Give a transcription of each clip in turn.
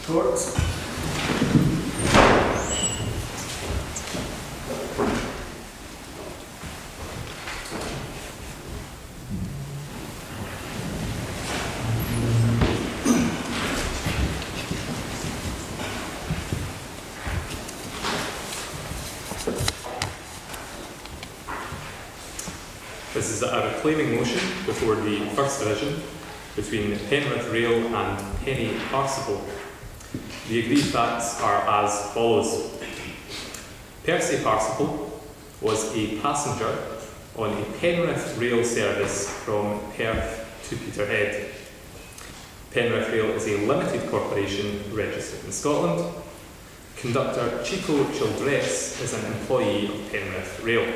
Court. This is a reclaiming motion before the First Division between Penrith Rail and Penny Parsiple. The agreed facts are as follows. Percy Parsiple was a passenger on a Penrith Rail service from Perth to Peterhead. Penrith Rail is a limited corporation registered in Scotland. Conductor Chico Childress is an employee of Penrith Rail.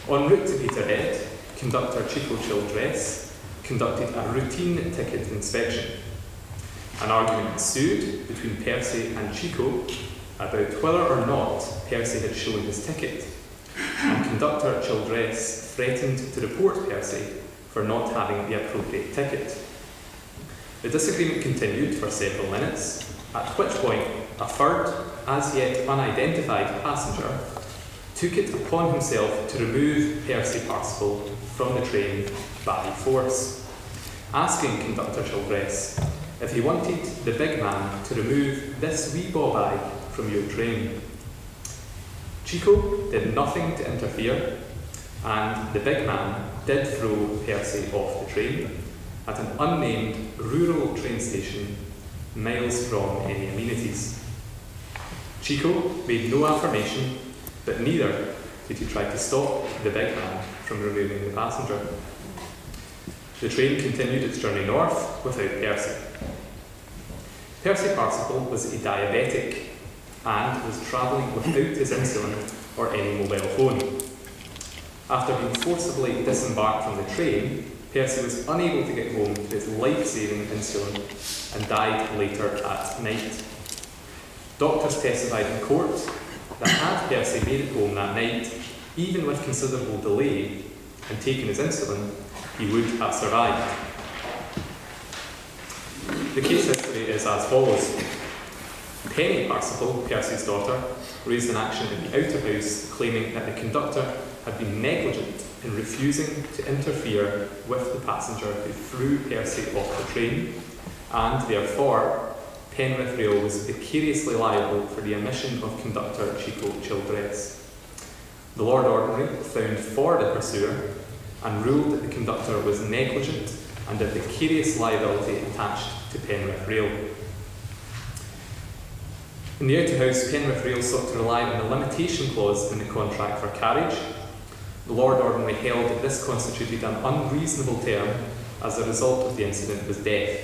En route to Peterhead, conductor Chico Childress conducted a routine ticket inspection. An argument ensued between Percy and Chico about whether or not Percy had shown his ticket, and conductor Childress threatened to report Percy for not having the appropriate ticket. The disagreement continued for several minutes, at which point a third, as yet unidentified passenger took it upon himself to remove Percy Parsiple from the train by force, asking conductor Childress if he wanted the big man to remove this wee ball bag from your train. Chico did nothing to interfere, and the big man did throw Percy off the train at an unnamed rural train station miles from any amenities. Chico made no affirmation, but neither did he try to stop the big man from removing the passenger. The train continued its journey north without Percy. Percy Parsiple was a diabetic and was travelling without his insulin or any mobile phone. After being forcibly disembarked from the train, Percy was unable to get home to his life-saving insulin and died later at night. Doctors testified in court that had Percy made it home that night, even with considerable delay, and taken his insulin, he would have survived. The case history is as follows. Penny Parsiple, Percy's daughter, raised an action in the outer house claiming that the conductor had been negligent in refusing to interfere with the passenger who threw Percy off the train, and therefore Penrith Rail was vicariously liable for the omission of conductor Chico Childress. The Lord Ordinary found for the pursuer and ruled that the conductor was negligent and a vicarious liability attached to Penrith Rail. In the outer house, Penrith Rail sought to rely on the limitation clause in the contract for carriage. The Lord Ordinary held that this constituted an unreasonable term as a result of the incident was death.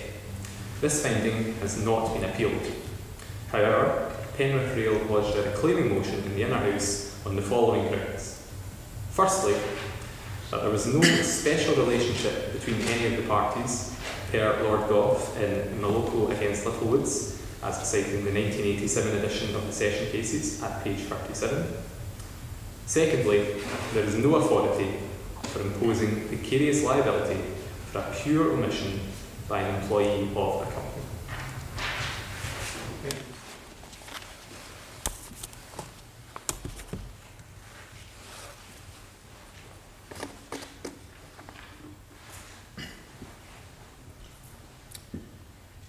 This finding has not been appealed. However, Penrith Rail lodged a reclaiming motion in the inner house on the following grounds. Firstly, that there was no special relationship between any of the parties, per Lord Gough in Maloko against Littlewoods, as cited in the 1987 edition of the Session Cases at page 37. Secondly, there is no authority for imposing vicarious liability for a pure omission by an employee of a company. Okay.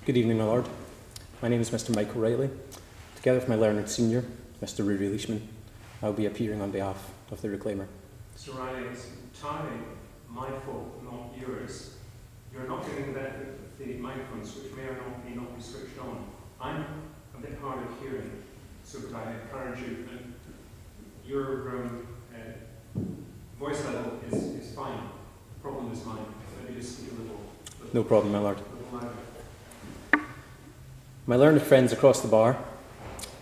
Good evening, my Lord. My name is Mr. Michael Riley. Together with my learned senior, Mr. Rory Leishman, I will be appearing on behalf of the Reclaimer. Mr. Riley, it's entirely my fault, not yours. You're not getting the benefit of the microphones, which may or may not be switched on. I'm a bit hard of hearing, so that I encourage you. And your voice level is fine. The problem is mine. Maybe just speak a little. No problem, my Lord. A little louder. My learned friends across the bar,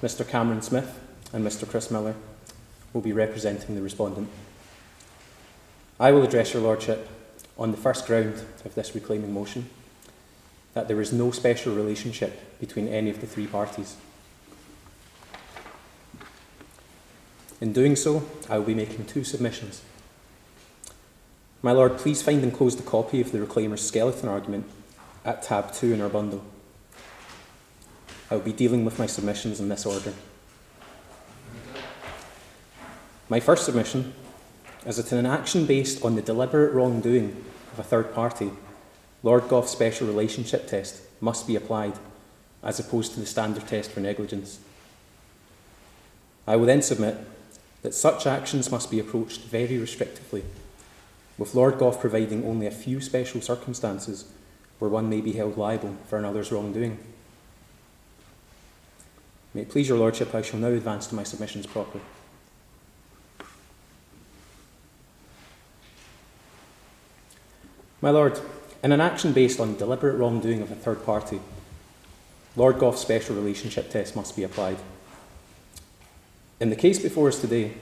Mr. Cameron Smith and Mr. Chris Miller, will be representing the respondent. I will address your Lordship on the first ground of this reclaiming motion, that there is no special relationship between any of the three parties. In doing so, I will be making two submissions. My Lord, please find enclosed a copy of the Reclaimer's skeleton argument at tab 2 in our bundle. I will be dealing with my submissions in this order. My first submission is that in an action based on the deliberate wrongdoing of a third party, Lord Gough's special relationship test must be applied, as opposed to the standard test for negligence. I will then submit that such actions must be approached very restrictively, with Lord Gough providing only a few special circumstances where one may be held liable for another's wrongdoing. May it please your Lordship, I shall now advance to my submissions proper. My Lord, in an action based on deliberate wrongdoing of a third party, Lord Gough's special relationship test must be applied. In the case before us today,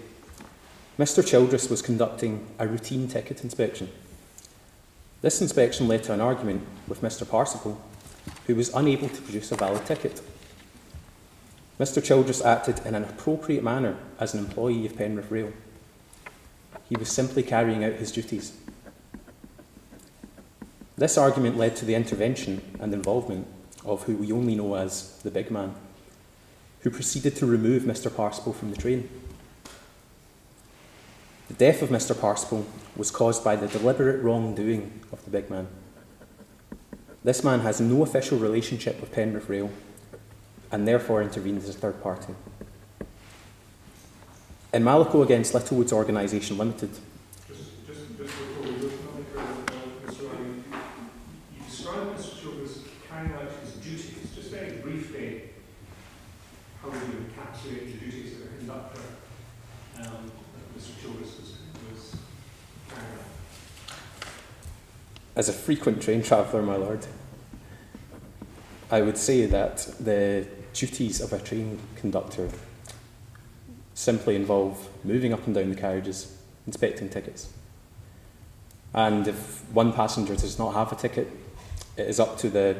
Mr. Childress was conducting a routine ticket inspection. This inspection led to an argument with Mr. Parsiple, who was unable to produce a valid ticket. Mr. Childress acted in an appropriate manner as an employee of Penrith Rail. He was simply carrying out his duties. This argument led to the intervention and involvement of who we only know as the big man, who proceeded to remove Mr. Parsiple from the train. The death of Mr. Parsiple was caused by the deliberate wrongdoing of the big man. This man has no official relationship with Penrith Rail and therefore intervened as a third party. In Malacco against Littlewoods Organisation Limited, Just before we go any further, Mr. Ryan, you described Mr. Childress carrying out his duties. Just very briefly, how would you encapsulate the duties of a conductor that Mr. Childress was carrying out? as a frequent train traveller, my lord, I would say that the duties of a train conductor simply involve moving up and down the carriages, inspecting tickets. And if one passenger does not have a ticket, it is up to the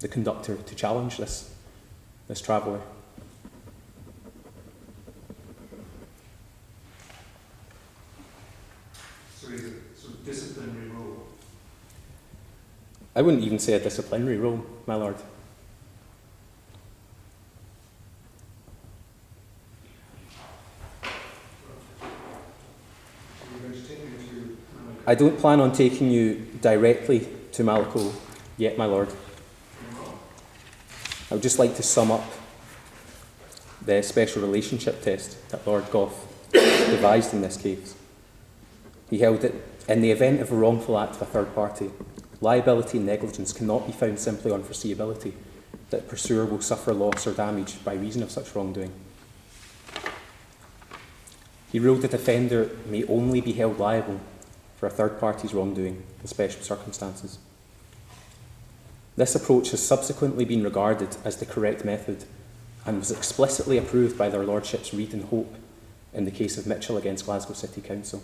conductor to challenge this traveller. So is it sort of disciplinary role? I wouldn't even say a disciplinary role, my lord. I don't plan on taking you directly to Malacco yet, my lord. I would just like to sum up the special relationship test that Lord Gough devised in this case. He held that in the event of a wrongful act of a third party, liability and negligence cannot be found simply on foreseeability, that the pursuer will suffer loss or damage by reason of such wrongdoing. He ruled that the offender may only be held liable for a third party's wrongdoing in special circumstances. This approach has subsequently been regarded as the correct method and was explicitly approved by their Lordships Reid and Hope in the case of Mitchell against Glasgow City Council.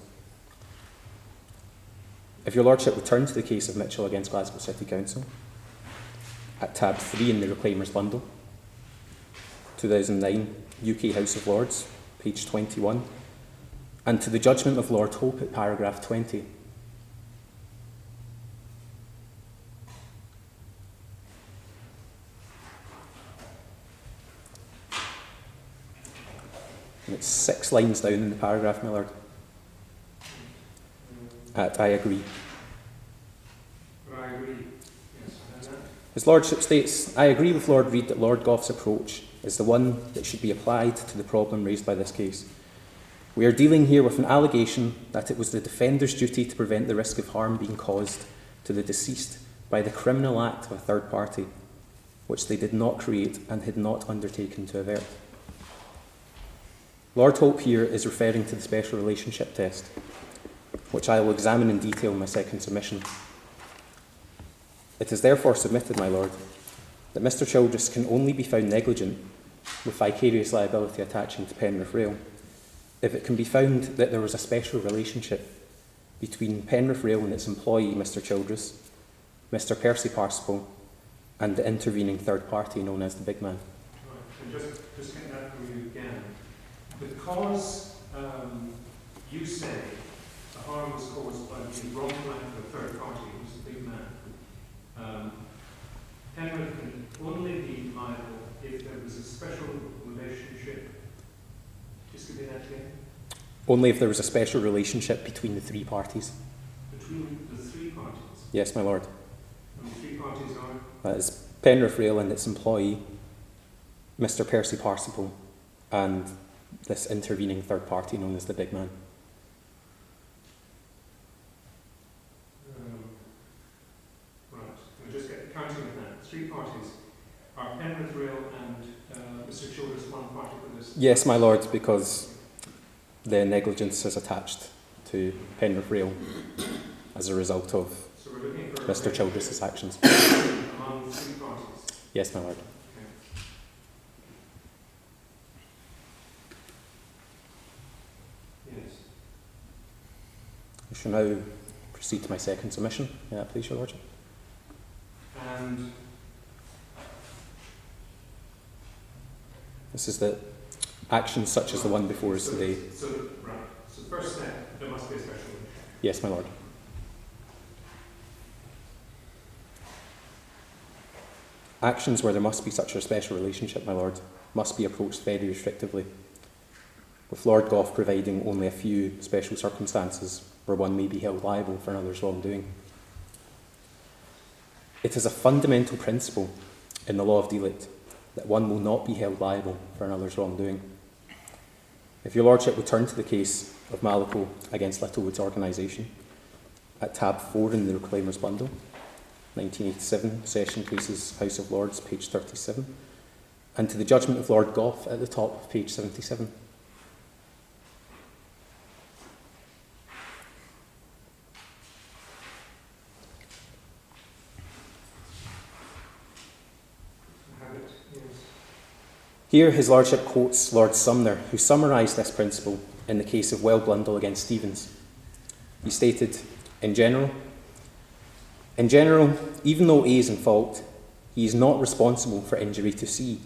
If your Lordship would turn to the case of Mitchell against Glasgow City Council, at tab 3 in the Reclaimer's Bundle, 2009 UK House of Lords, page 21, and to the judgment of Lord Hope at paragraph 20. And it's 6 lines down in the paragraph, my lord. At I agree. I agree. Yes, His Lordship states, I agree with Lord Reid that Lord Gough's approach is the one that should be applied to the problem raised by this case. We are dealing here with an allegation that it was the defender's duty to prevent the risk of harm being caused to the deceased by the criminal act of a third party, which they did not create and had not undertaken to avert. Lord Hope here is referring to the special relationship test, which I will examine in detail in my second submission. It is therefore submitted, my lord, that Mr. Childress can only be found negligent with vicarious liability attaching to Penrith Rail if it can be found that there was a special relationship between Penrith Rail and its employee, Mr. Childress, Mr. Percy Parsiple, and the intervening third party known as the big man. Right. And just get that from you again. Because you say the harm was caused by the wrongful act of a third party, who's the big man, Penrith can only be liable if there was a special relationship, just give me that again, Only if there was a special relationship between the three parties. between the three parties. Yes, my lord. And the three parties are, That is Penrith Rail and its employee, Mr. Percy Parsiple, and this intervening third party known as the big man. right, we'll just get counting of that. Three parties are Penrith Rail and Mr. Childress one party for this. Yes, my lord, because the negligence is attached to Penrith Rail as a result of So we're looking for Mr. Childress's actions. among the three parties. Yes, my lord. Yes. I shall now proceed to my second submission. Please, your lordship. And This is that actions such as the one before us today. So, right. So first step, there must be a special relationship. Yes, my lord. Actions where there must be such a special relationship, my lord, must be approached very restrictively, with Lord Gough providing only a few special circumstances where one may be held liable for another's wrongdoing. It is a fundamental principle in the law of delict that one will not be held liable for another's wrongdoing. If your lordship would turn to the case of Malacco against Littlewood's organisation at tab 4 in the Reclaimer's Bundle, 1987, Session Cases, House of Lords, page 37, and to the judgment of Lord Gough at the top of page 77. Have it, yes. Here his lordship quotes Lord Sumner, who summarised this principle in the case of Wellblundell against Stevens. He stated, in general, even though A is in fault, he is not responsible for injury to C,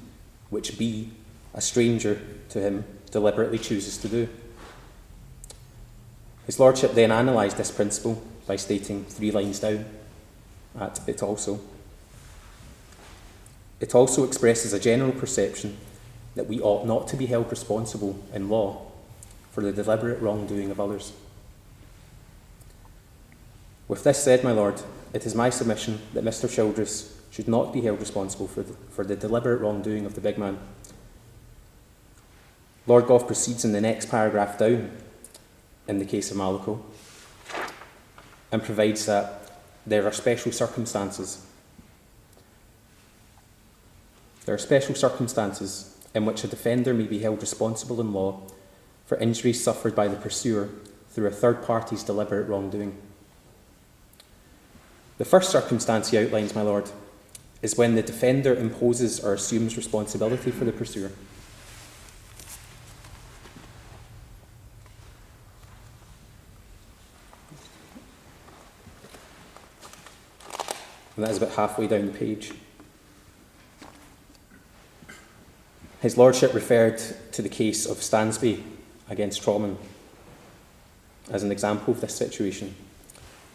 which B, a stranger to him, deliberately chooses to do. His lordship then analysed this principle by stating 3 lines down at it also expresses a general perception that we ought not to be held responsible in law for the deliberate wrongdoing of others. With this said, my lord, it is my submission that Mr. Childress should not be held responsible for the deliberate wrongdoing of the big man. Lord Gough proceeds in the next paragraph down in the case of Malacco and provides that there are special circumstances. There are special circumstances in which a defender may be held responsible in law for injuries suffered by the pursuer through a third party's deliberate wrongdoing. The first circumstance he outlines, my lord, is when the defender imposes or assumes responsibility for the pursuer. And that is about halfway down the page. His lordship referred to the case of Stansby against Trauman as an example of this situation,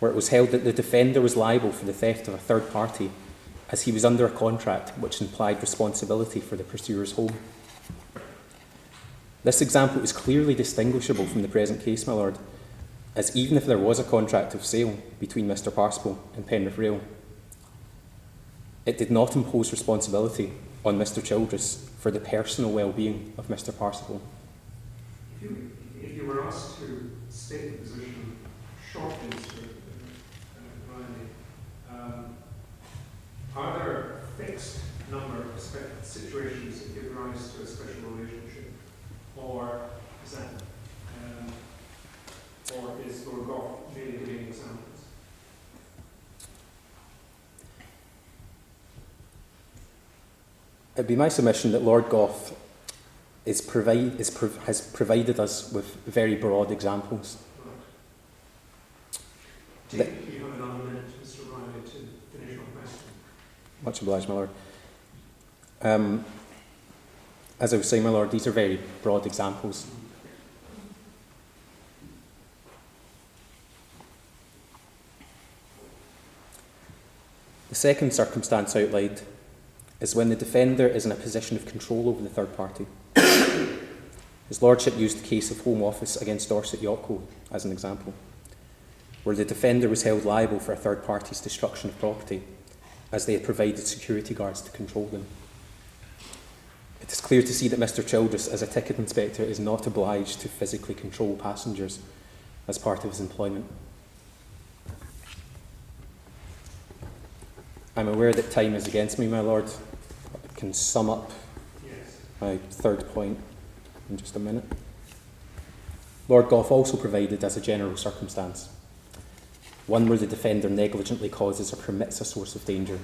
where it was held that the defender was liable for the theft of a third party as he was under a contract which implied responsibility for the pursuer's home. This example is clearly distinguishable from the present case, my lord, as even if there was a contract of sale between Mr. Parsiple and Penrith Rail, it did not impose responsibility on Mr. Childress for the personal well-being of Mr. Parsiple. If you were asked to state the position shortly, Mr. Riley, are there a fixed number of situations that give rise to a special relationship, or is that, or is Lord Gough merely giving examples? It would be my submission that Lord Gough has provided us with very broad examples. Right. You have another minute, Mr. Riley, to finish your question. Much obliged, my lord. As I was saying, my lord, these are very broad examples. The second circumstance outlined is when the defender is in a position of control over the third party. His Lordship used the case of Home Office against Dorset Yacht Co. as an example, where the defender was held liable for a third party's destruction of property, as they had provided security guards to control them. It is clear to see that Mr. Childress, as a ticket inspector, is not obliged to physically control passengers as part of his employment. I'm aware that time is against me, my Lord. I can sum up my third point in just a minute. Lord Gough also provided as a general circumstance, one where the defender negligently causes or permits a source of danger,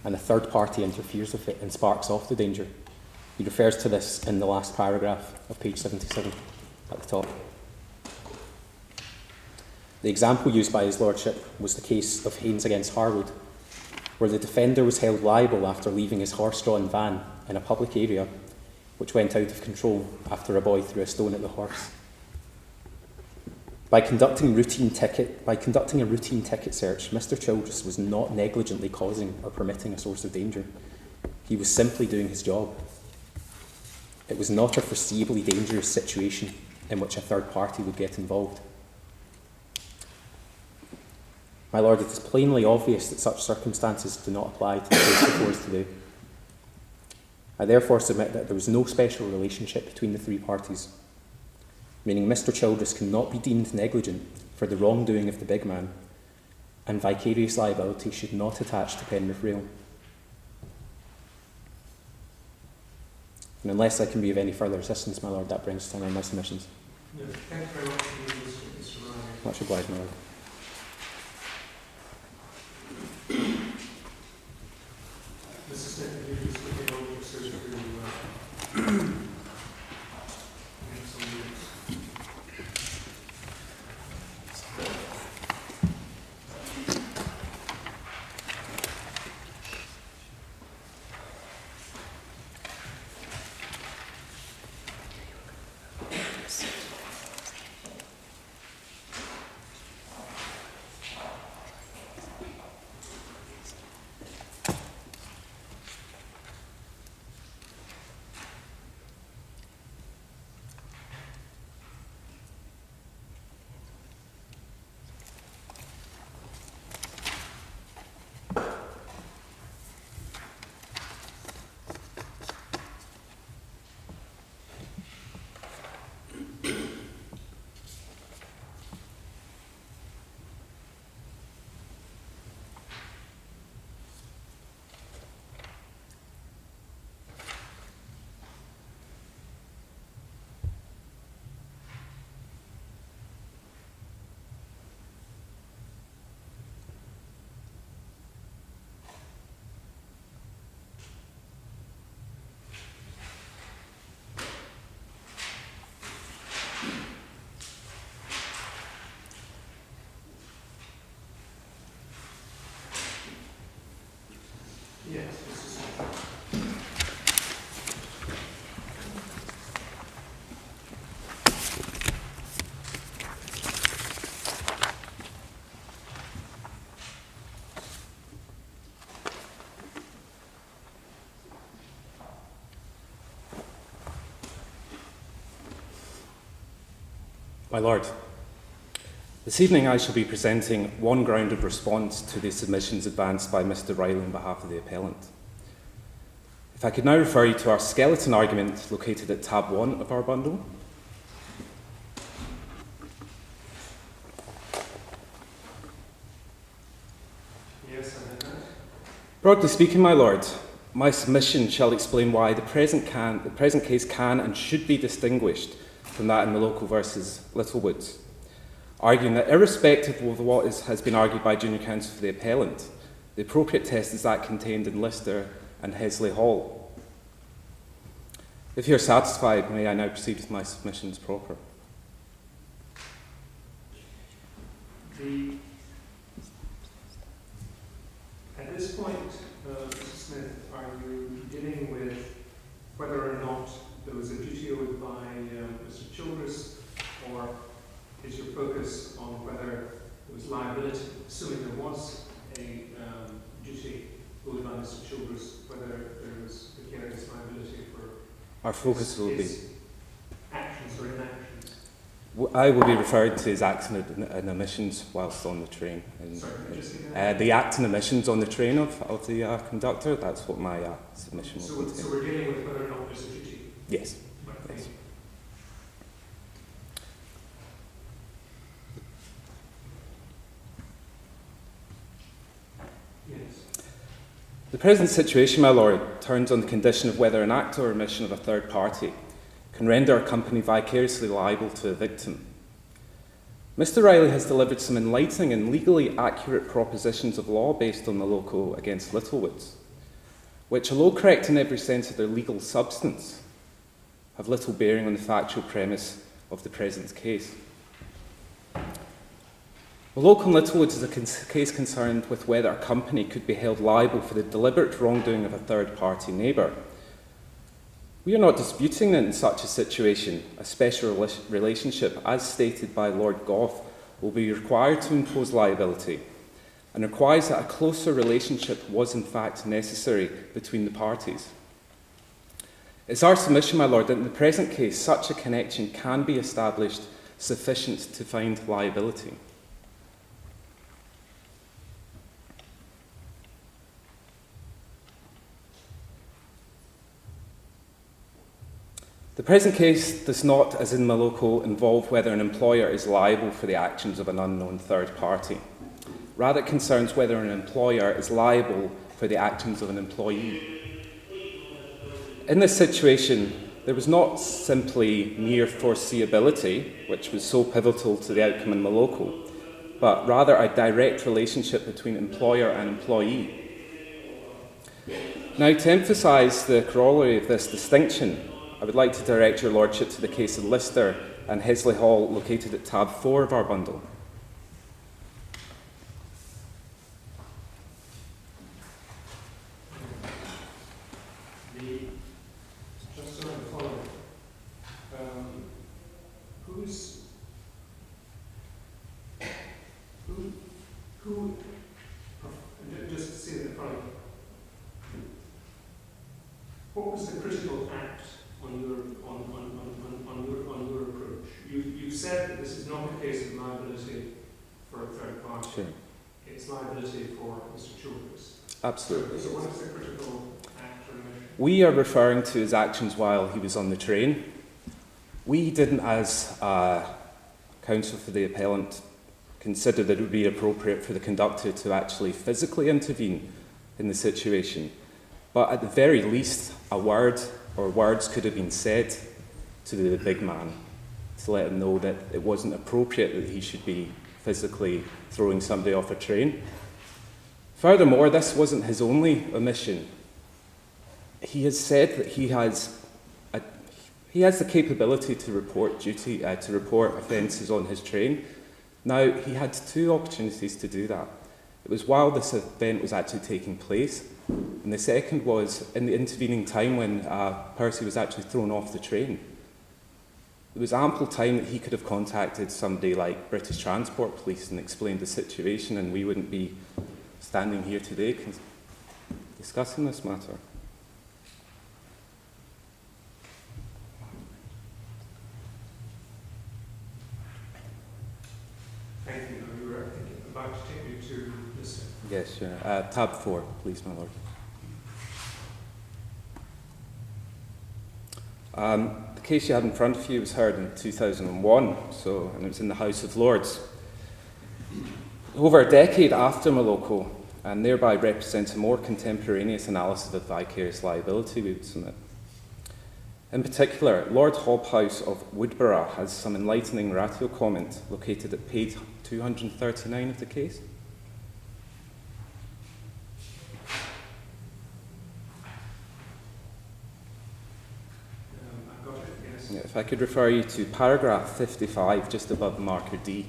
and a third party interferes with it and sparks off the danger. He refers to this in the last paragraph of page 77 at the top. The example used by his Lordship was the case of Haynes against Harwood, where the defender was held liable after leaving his horse-drawn van in a public area, which went out of control after a boy threw a stone at the horse. By conducting a routine ticket search, Mr. Childress was not negligently causing or permitting a source of danger. He was simply doing his job. It was not a foreseeably dangerous situation in which a third party would get involved. My Lord, it is plainly obvious that such circumstances do not apply to the case before us today. I therefore submit that there was no special relationship between the three parties, meaning Mr. Childress cannot be deemed negligent for the wrongdoing of the big man, and vicarious liability should not attach to Penrith Rail. And unless I can be of any further assistance, my Lord, that brings to an end of my submissions. No, thank you very much for Mr. Ryan. Much obliged, my Lord. Mr. Smith, if you just look at all your search for some minutes. Yes, Mr. Smith. My Lord, this evening I shall be presenting one grounded response to the submissions advanced by Mr. Riley on behalf of the appellant. If I could now refer you to our skeleton argument located at tab 1 of our bundle. Yes, I heard that. Broadly speaking, my Lord, my submission shall explain why the present case can and should be distinguished from that in Maloko versus Littlewoods, arguing that irrespective of what has been argued by junior counsel for the appellant, the appropriate test is that contained in Lister and Hesley Hall. If you are satisfied, may I now proceed with my submissions proper? At this point, Mr. Smith, are you dealing with whether or not there was a duty owed by Mr. Childress, or is your focus on whether there was liability, assuming there was a duty ruled by Mr. Childress whether there was vicarious liability for Our focus will be. his actions or inactions. I will be referring to his acts and omissions whilst on the train. Sorry, can you just give that? The acts and omissions on the train of the conductor, that's what my submission So, will so contain. we're dealing with whether or not there's a duty. Yes. Right, thank Yes. you. Yes. The present situation, my Lord, turns on the condition of whether an act or omission of a third party can render a company vicariously liable to a victim. Mr. Riley has delivered some enlightening and legally accurate propositions of law based on the local against Littlewoods, which, although correct in every sense of their legal substance, have little bearing on the factual premise of the present case. The local in Littlewoods is a case concerned with whether a company could be held liable for the deliberate wrongdoing of a third-party neighbour. We are not disputing that in such a situation, a special relationship, as stated by Lord Gough, will be required to impose liability, and requires that a closer relationship was in fact necessary between the parties. It's our submission, my Lord, that in the present case such a connection can be established sufficient to find liability. The present case does not, as in Maloko, involve whether an employer is liable for the actions of an unknown third party. Rather, it concerns whether an employer is liable for the actions of an employee. In this situation, there was not simply mere foreseeability, which was so pivotal to the outcome in Maloko, but rather a direct relationship between employer and employee. Now, to emphasise the corollary of this distinction, I would like to direct your Lordship to the case of Lister and Hesley Hall, located at tab 4 of our bundle. Just so I'm following, just to see it in front of you, what was the critical act on your approach? You said that this is not a case of liability for a third party. Sure. It's liability for Mr. Childress. Absolutely. So what is the critical act or omission? We are referring to his actions while he was on the train. We didn't, as counsel for the appellant, consider that it would be appropriate for the conductor to actually physically intervene in the situation. But at the very least, a word or words could have been said to the big man to let him know that it wasn't appropriate that he should be physically throwing somebody off a train. Furthermore, this wasn't his only omission. He has said that he has the capability to report offences on his train. Now, he had 2 opportunities to do that. It was while this event was actually taking place, and the second was in the intervening time when Percy was actually thrown off the train. There was ample time that he could have contacted somebody like British Transport Police and explained the situation, and we wouldn't be standing here today discussing this matter. Thank you. You were about to take me to this. Yes, sure. Tab 4, please, my Lord. The case you had in front of you was heard in 2001, and it was in the House of Lords. Over a decade after Maloko, and thereby represents a more contemporaneous analysis of vicarious liability, we would submit. In particular, Lord Hobhouse of Woodborough has some enlightening ratio comment located at page 239 of the case. I've got it, yes. Yeah, if I could refer you to paragraph 55, just above marker D.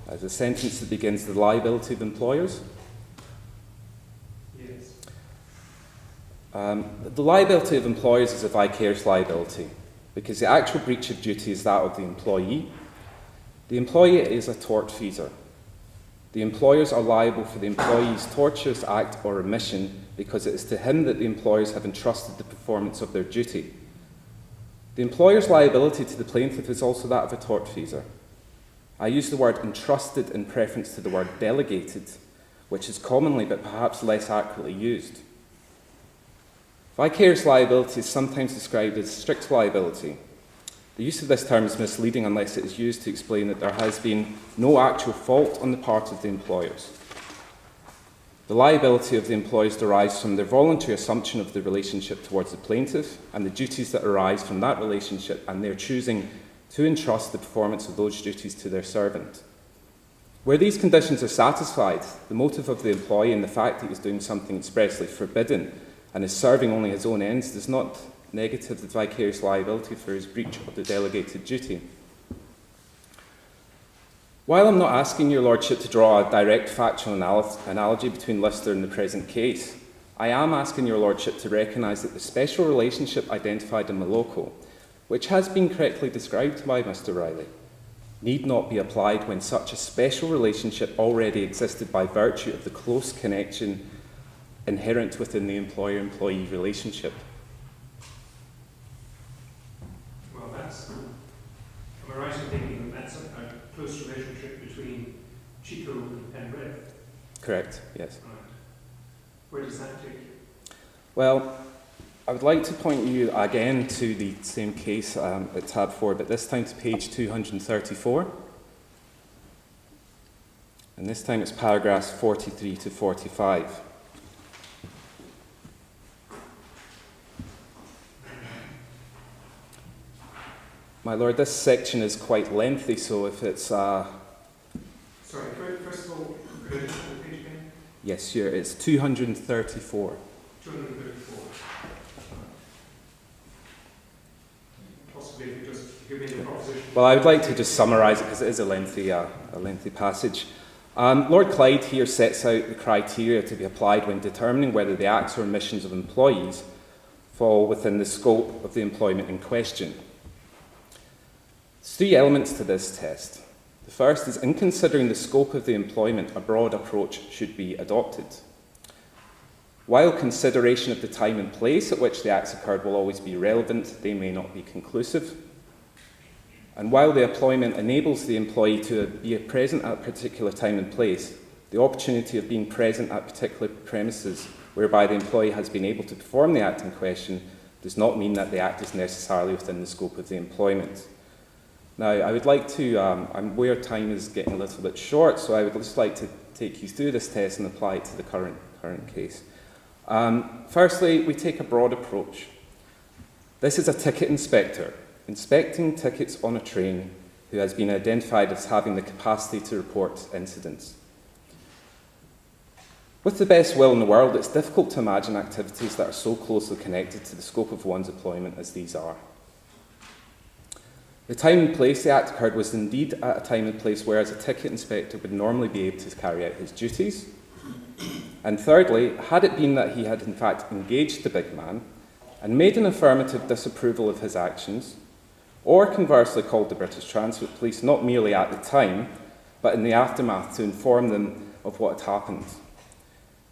As a sentence that begins, the liability of employers. Yes. The liability of employers is a vicarious liability because the actual breach of duty is that of the employee. The employee is a tortfeasor. The employers are liable for the employee's tortious act or omission because it is to him that the employers have entrusted the performance of their duty. The employer's liability to the plaintiff is also that of a tortfeasor. I use the word entrusted in preference to the word delegated, which is commonly but perhaps less accurately used. Vicarious liability is sometimes described as strict liability. The use of this term is misleading unless it is used to explain that there has been no actual fault on the part of the employers. The liability of the employers derives from their voluntary assumption of the relationship towards the plaintiff and the duties that arise from that relationship and their choosing to entrust the performance of those duties to their servant. Where these conditions are satisfied, the motive of the employee and the fact that he is doing something expressly forbidden and is serving only his own ends does not negative the vicarious liability for his breach of the delegated duty. While I'm not asking your lordship to draw a direct factual analogy between Lister and the present case, I am asking your lordship to recognise that the special relationship identified in Maloko, which has been correctly described by Mr. Riley, need not be applied when such a special relationship already existed by virtue of the close connection inherent within the employer-employee relationship. Well, am I right in thinking that that's a close relationship between Chico and Penrith? Correct, yes. Right. Where does that take you? Well, I would like to point you again to the same case at tab 4, but this time to page 234. And this time it's paragraphs 43 to 45. My lord, this section is quite lengthy, so if it's... Sorry, first of all, could I just have the page again? Yes, sure, it's 234. 234. Possibly if you just give me the proposition. Well, I would like to just summarise it because it is a lengthy passage. Lord Clyde here sets out the criteria to be applied when determining whether the acts or omissions of employees fall within the scope of the employment in question. There's 3 elements to this test. The first is, in considering the scope of the employment, a broad approach should be adopted. While consideration of the time and place at which the acts occurred will always be relevant, they may not be conclusive. And while the employment enables the employee to be present at a particular time and place, the opportunity of being present at particular premises whereby the employee has been able to perform the act in question does not mean that the act is necessarily within the scope of the employment. Now, I would like to, I'm aware time is getting a little bit short, so I would just like to take you through this test and apply it to the current case. Firstly, we take a broad approach. This is a ticket inspector, inspecting tickets on a train, who has been identified as having the capacity to report incidents. With the best will in the world, it's difficult to imagine activities that are so closely connected to the scope of one's employment as these are. The time and place the act occurred was indeed at a time and place where, as a ticket inspector, would normally be able to carry out his duties. And thirdly, had it been that he had in fact engaged the big man and made an affirmative disapproval of his actions, or conversely called the British Transport Police not merely at the time, but in the aftermath to inform them of what had happened,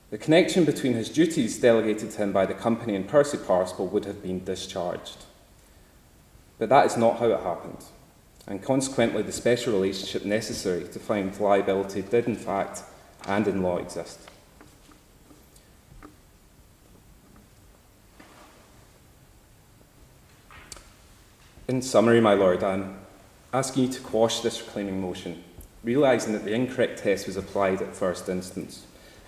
the connection between his duties delegated to him by the company and Percy Parcival would have been discharged. But that is not how it happened, and consequently the special relationship necessary to find liability did in fact and in law exist. In summary, my lord, I'm asking you to quash this reclaiming motion, realising that the incorrect test was applied at first instance,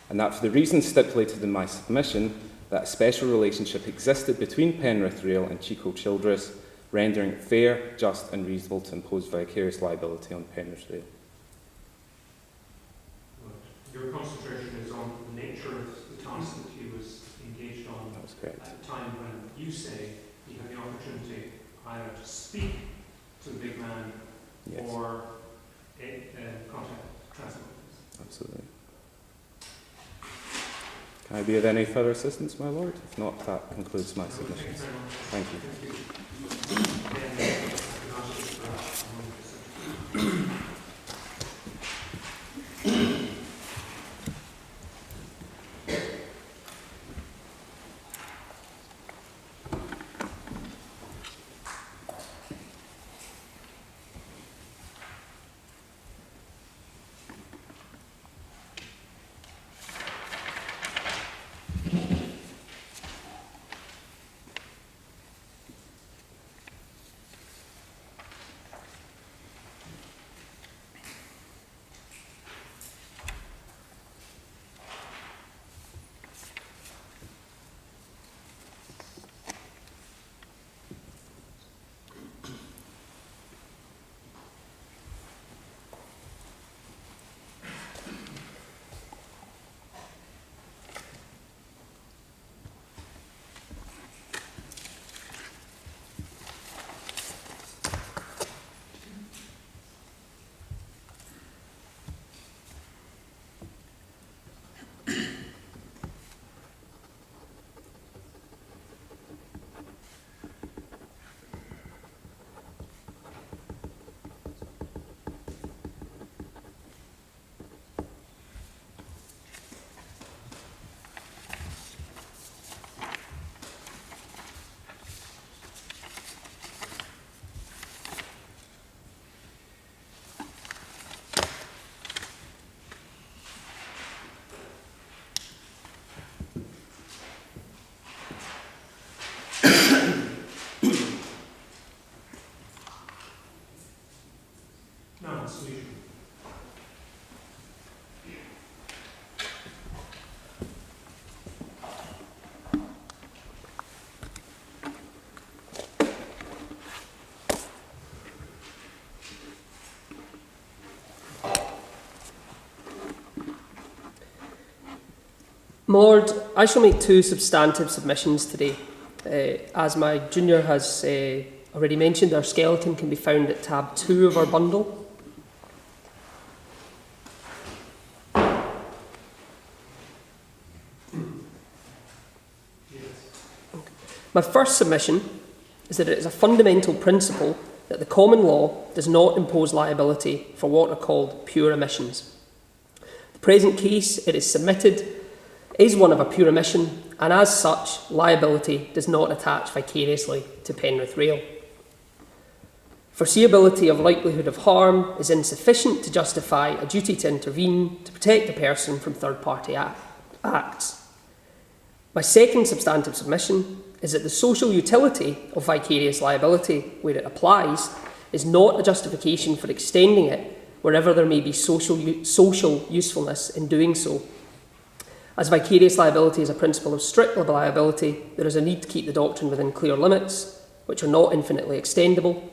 and that for the reasons stipulated in my submission, that a special relationship existed between Penrith Rail and Chico Childress, rendering it fair, just and reasonable to impose vicarious liability on Penrith Rail. Your concentration is on the nature of the task that he was engaged on. That was correct. At the time when you say he had the opportunity either to speak to the big man, Yes. or contact transport. Absolutely. Can I be of any further assistance, my lord? If not, that concludes my submissions. Thank you. Thank you. No, solution. My Lord, I shall make two substantive submissions today. As my junior has already mentioned, our skeleton can be found at tab 2 of our bundle. My first submission is that it is a fundamental principle that the common law does not impose liability for what are called pure omissions. The present case it is submitted is one of a pure omission, and as such, liability does not attach vicariously to Penrith Rail. Foreseeability of likelihood of harm is insufficient to justify a duty to intervene to protect a person from third-party acts. My second substantive submission is that the social utility of vicarious liability, where it applies, is not a justification for extending it wherever there may be social usefulness in doing so. As vicarious liability is a principle of strict liability, there is a need to keep the doctrine within clear limits, which are not infinitely extendable,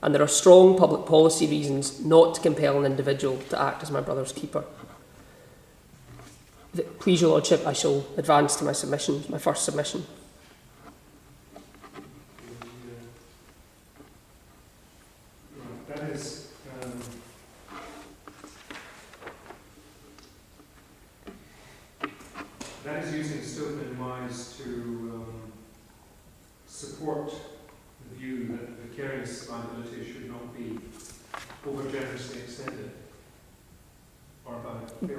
and there are strong public policy reasons not to compel an individual to act as my brother's keeper. Please, Your Lordship, I shall advance to my submission, my first submission. That is using Stoughton and Wise to support the view that vicarious liability should not be over-generously extended, or by fail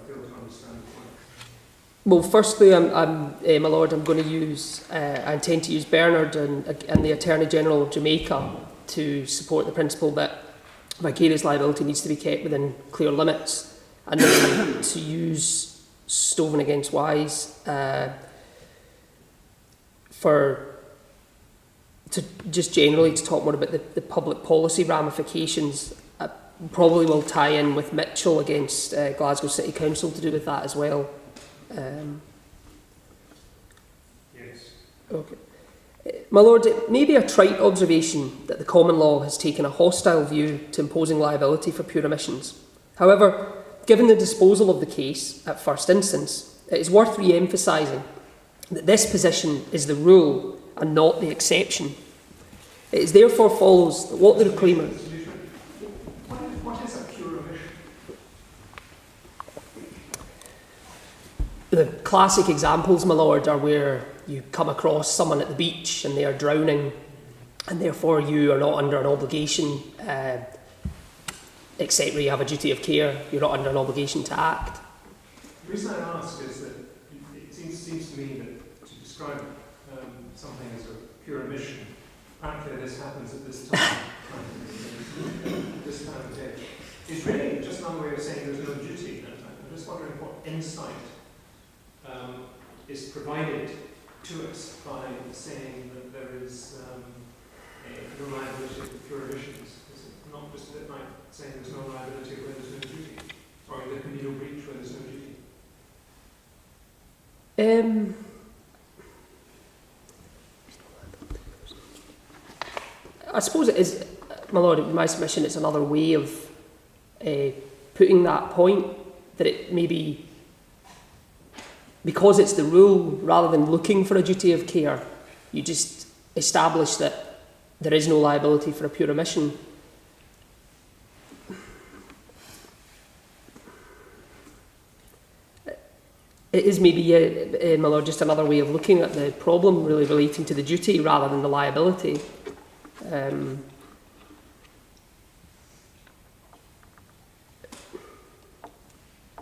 to understand the point. Well, firstly, my Lord, I'm going to use, I intend to use Bernard and the Attorney General of Jamaica to support the principle that vicarious liability needs to be kept within clear limits, and then to use Stoven against Wise to just generally to talk more about the public policy ramifications. Probably will tie in with Mitchell against Glasgow City Council to do with that as well. Yes. Okay. My Lord, it may be a trite observation that the common law has taken a hostile view to imposing liability for pure omissions. However, given the disposal of the case at first instance, it is worth re-emphasising that this position is the rule and not the exception. It is therefore follows that what the reclaimer... What is a pure omission? The classic examples, my Lord, are where you come across someone at the beach and they are drowning, and therefore you are not under an obligation, except where you have a duty of care, you're not under an obligation to act. The reason I ask is that it seems to me that to describe something as a pure omission, apparently this happens at this time, this time of day, is really just another way of saying there's no duty. And I'm just wondering what insight is provided to us by saying that there is no liability for pure omissions. Is it not just a bit like saying there's no liability where there's no duty, or there can be no breach where there's no duty? I suppose it is, my Lord, in my submission, it's another way of putting that point, that it may be, because it's the rule, rather than looking for a duty of care, you just establish that there is no liability for a pure omission. It is maybe, my Lord, just another way of looking at the problem, really relating to the duty rather than the liability. However,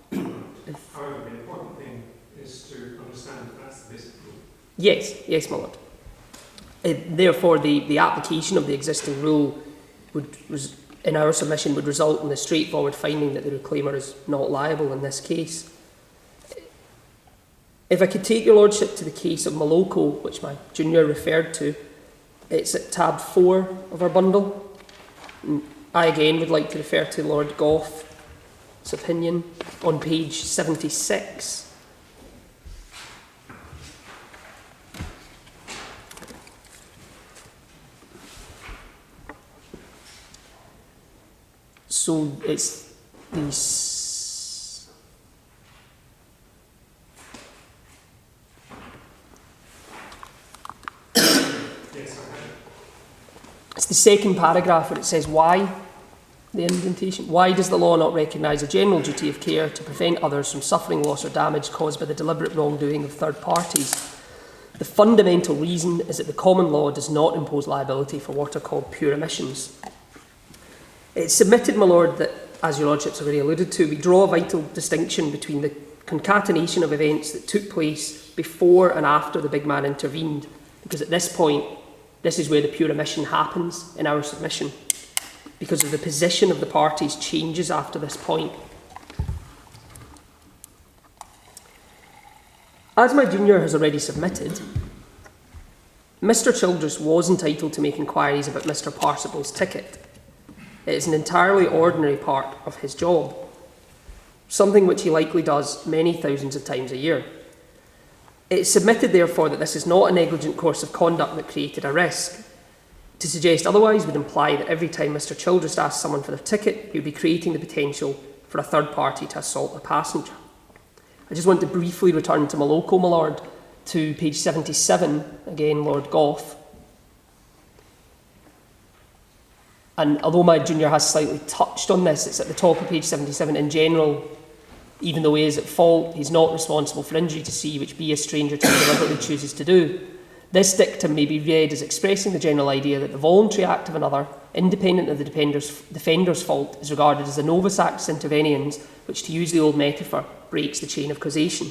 the important thing is to understand that that's the basic rule. Yes, my Lord. Therefore, the application of the existing rule would, in our submission, would result in the straightforward finding that the reclaimer is not liable in this case. If I could take your Lordship to the case of Moloko, which my junior referred to, it's at tab 4 of our bundle. I again would like to refer to Lord Gough's opinion on page 76. So it's these. It's the second paragraph where it says why, the indentation. Why does the law not recognise a general duty of care to prevent others from suffering loss or damage caused by the deliberate wrongdoing of third parties? The fundamental reason is that the common law does not impose liability for what are called pure emissions. It's submitted, my lord, that, as your lordship's already alluded to, we draw a vital distinction between the concatenation of events that took place before and after the big man intervened, because at this point, this is where the pure emission happens in our submission, because of the position of the parties changes after this point. As my junior has already submitted, Mr. Childress was entitled to make inquiries about Mr. Parsible's ticket. It is an entirely ordinary part of his job, something which he likely does many thousands of times a year. It is submitted, therefore, that this is not a negligent course of conduct that created a risk. To suggest otherwise would imply that every time Mr. Childress asks someone for their ticket, he would be creating the potential for a third party to assault a passenger. I just want to briefly return to my local, my lord, to page 77, again, Lord Gough. And although my junior has slightly touched on this, it's at the top of page 77. In general, even though he is at fault, he's not responsible for injury to sea, which be a stranger to him deliberately chooses to do. This dictum may be read as expressing the general idea that the voluntary act of another, independent of the defender's fault, is regarded as a novus actus interveniens, which, to use the old metaphor, breaks the chain of causation.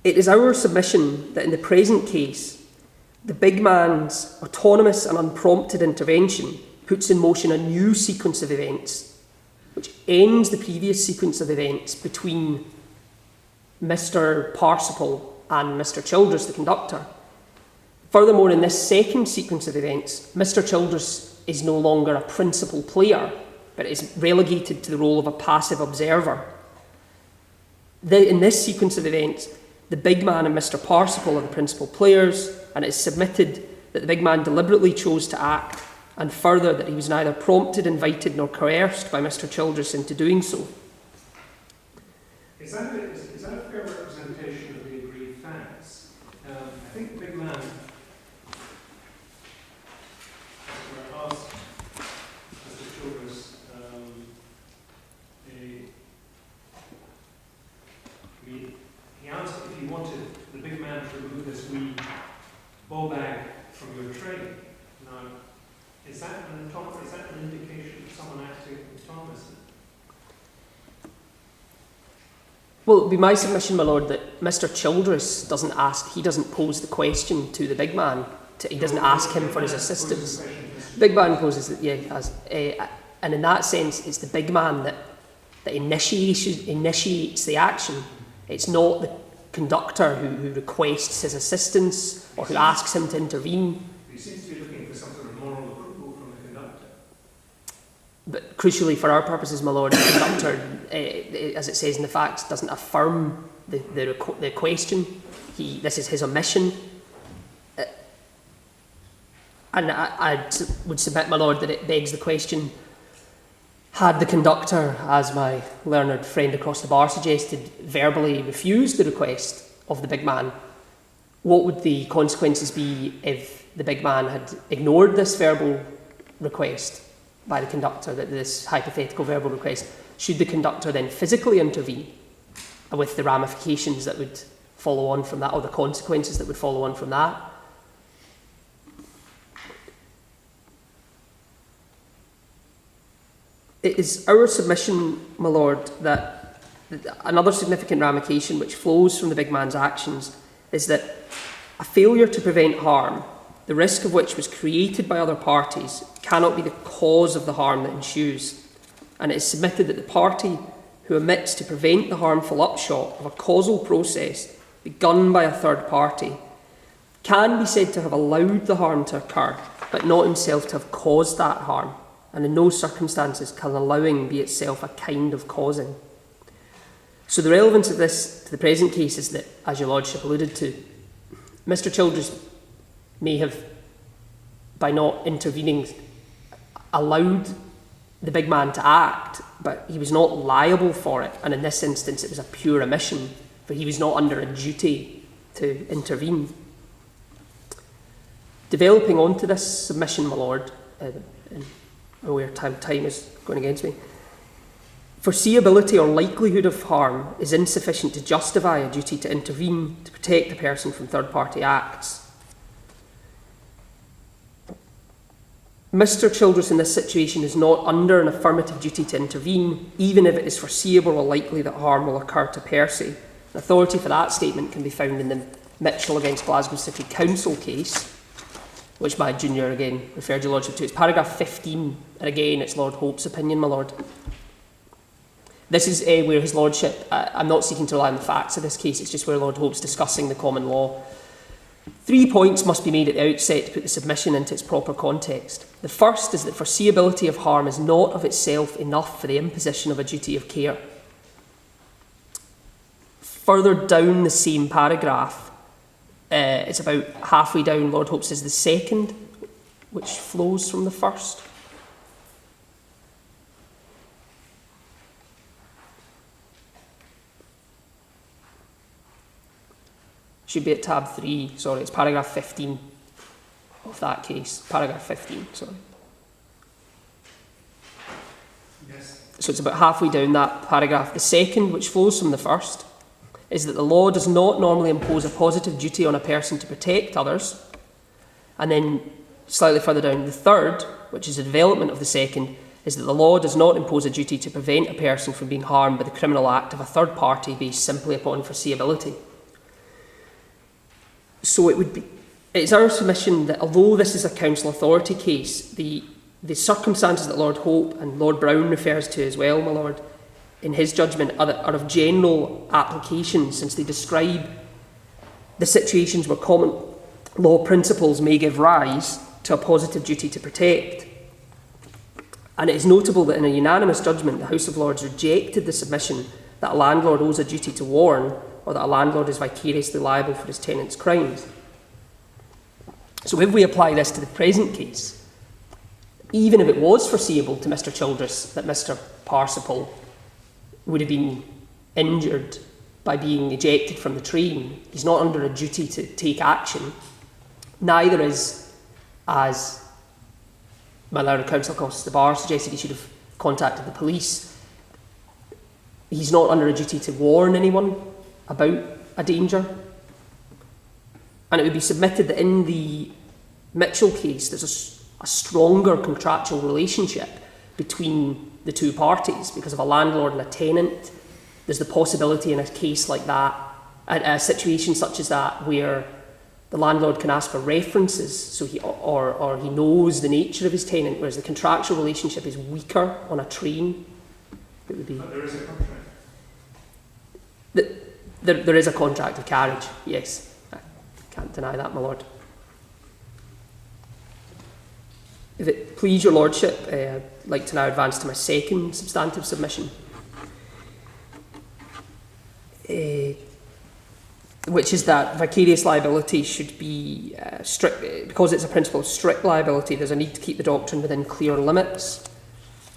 It is our submission that in the present case, the big man's autonomous and unprompted intervention puts in motion a new sequence of events, which ends the previous sequence of events between Mr. Parsiple and Mr. Childress, the conductor. Furthermore, in this second sequence of events, Mr. Childress is no longer a principal player, but is relegated to the role of a passive observer. In this sequence of events, the big man and Mr. Parsiple are the principal players, and it is submitted that the big man deliberately chose to act, and further that he was neither prompted, invited, nor coerced by Mr. Childress into doing so. Is that a fair representation of the agreed facts? I think the big man, as we're asked, Mr. Childress, he asked if he wanted the big man to remove this wee ball bag from your tray. Now, is that an indication of someone acting autonomously? Well, it would be my submission, my lord, that Mr. Childress doesn't pose the question to the big man. He doesn't ask him for his assistance. Big man poses it, and in that sense, it's the big man that initiates the action. It's not the conductor who requests his assistance or who asks him to intervene. He seems to be looking for some sort of moral approval from the conductor. But crucially, for our purposes, my lord, the conductor, as it says in the facts, doesn't affirm the question. This is his omission. And I would submit, my lord, that it begs the question, had the conductor, as my learned friend across the bar suggested, verbally refused the request of the big man, what would the consequences be if the big man had ignored this verbal request by the conductor, this hypothetical verbal request? Should the conductor then physically intervene, with the ramifications that would follow on from that, or the consequences that would follow on from that? It is our submission, my lord, that another significant ramification which flows from the big man's actions is that a failure to prevent harm, the risk of which was created by other parties, cannot be the cause of the harm that ensues. And it is submitted that the party who omits to prevent the harmful upshot of a causal process begun by a third party can be said to have allowed the harm to occur, but not himself to have caused that harm, and in no circumstances can allowing be itself a kind of causing. So the relevance of this to the present case is that, as your Lordship alluded to, Mr. Childress may have, by not intervening, allowed the big man to act, but he was not liable for it, and in this instance it was a pure omission, for he was not under a duty to intervene. Developing onto this submission, my Lord, and aware time is going against me, foreseeability or likelihood of harm is insufficient to justify a duty to intervene to protect the person from third-party acts. Mr. Childress in this situation is not under an affirmative duty to intervene, even if it is foreseeable or likely that harm will occur to Percy. Authority for that statement can be found in the Mitchell against Glasgow City Council case, which my junior again referred your Lordship to. It's paragraph 15, and again it's Lord Hope's opinion, my Lord. This is where his Lordship, I'm not seeking to rely on the facts of this case, it's just where Lord Hope's discussing the common law. 3 points must be made at the outset to put the submission into its proper context. The first is that foreseeability of harm is not of itself enough for the imposition of a duty of care. Further down the same paragraph, it's about halfway down, Lord Hope says the second, which flows from the first. Should be at tab 3, sorry, it's paragraph 15 of that case. Paragraph 15, sorry. Yes. So it's about halfway down that paragraph. The second, which flows from the first, is that the law does not normally impose a positive duty on a person to protect others. And then slightly further down, the third, which is a development of the second, is that the law does not impose a duty to prevent a person from being harmed by the criminal act of a third party based simply upon foreseeability. So it's our submission that although this is a council authority case, the circumstances that Lord Hope and Lord Brown refers to as well, my Lord, in his judgment are of general application, since they describe the situations where common law principles may give rise to a positive duty to protect. And it is notable that in a unanimous judgment, the House of Lords rejected the submission that a landlord owes a duty to warn, or that a landlord is vicariously liable for his tenant's crimes. So if we apply this to the present case, even if it was foreseeable to Mr. Childress that Mr. Parsifal would have been injured by being ejected from the train, he's not under a duty to take action. Neither is, as my Lord Counsel across the bar suggested, he should have contacted the police. He's not under a duty to warn anyone about a danger. And it would be submitted that in the Mitchell case, there's a stronger contractual relationship between the two parties because of a landlord and a tenant. There's the possibility in a case like that, a situation such as that, where the landlord can ask for references, so he knows the nature of his tenant, whereas the contractual relationship is weaker on a train. It would be. But there is a contract. There is a contract of carriage, yes. I can't deny that, my lord. If it please your lordship, I'd like to now advance to my second substantive submission, which is that vicarious liability should be strict, because it's a principle of strict liability. There's a need to keep the doctrine within clear limits,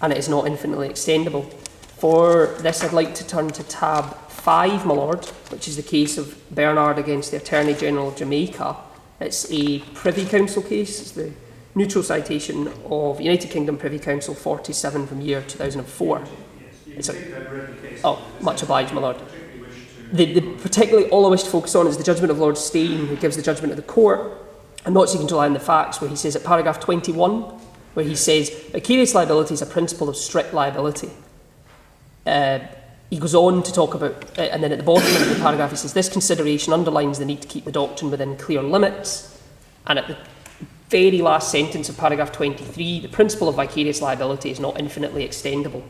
and it is not infinitely extendable. For this, I'd like to turn to tab 5, my lord, which is the case of Bernard against the Attorney General of Jamaica. It's a Privy Council case. It's the neutral citation of United Kingdom Privy Council 47 from year 2004. Yes, Much obliged, my lord. The particularly all I wish to focus on is the judgment of Lord Stein, who gives the judgment of the court. I'm not seeking to rely on the facts, where he says at paragraph 21, where he says vicarious liability is a principle of strict liability. He goes on to talk about, and then at the bottom of the paragraph he says, this consideration underlines the need to keep the doctrine within clear limits. And at the very last sentence of paragraph 23, the principle of vicarious liability is not infinitely extendable.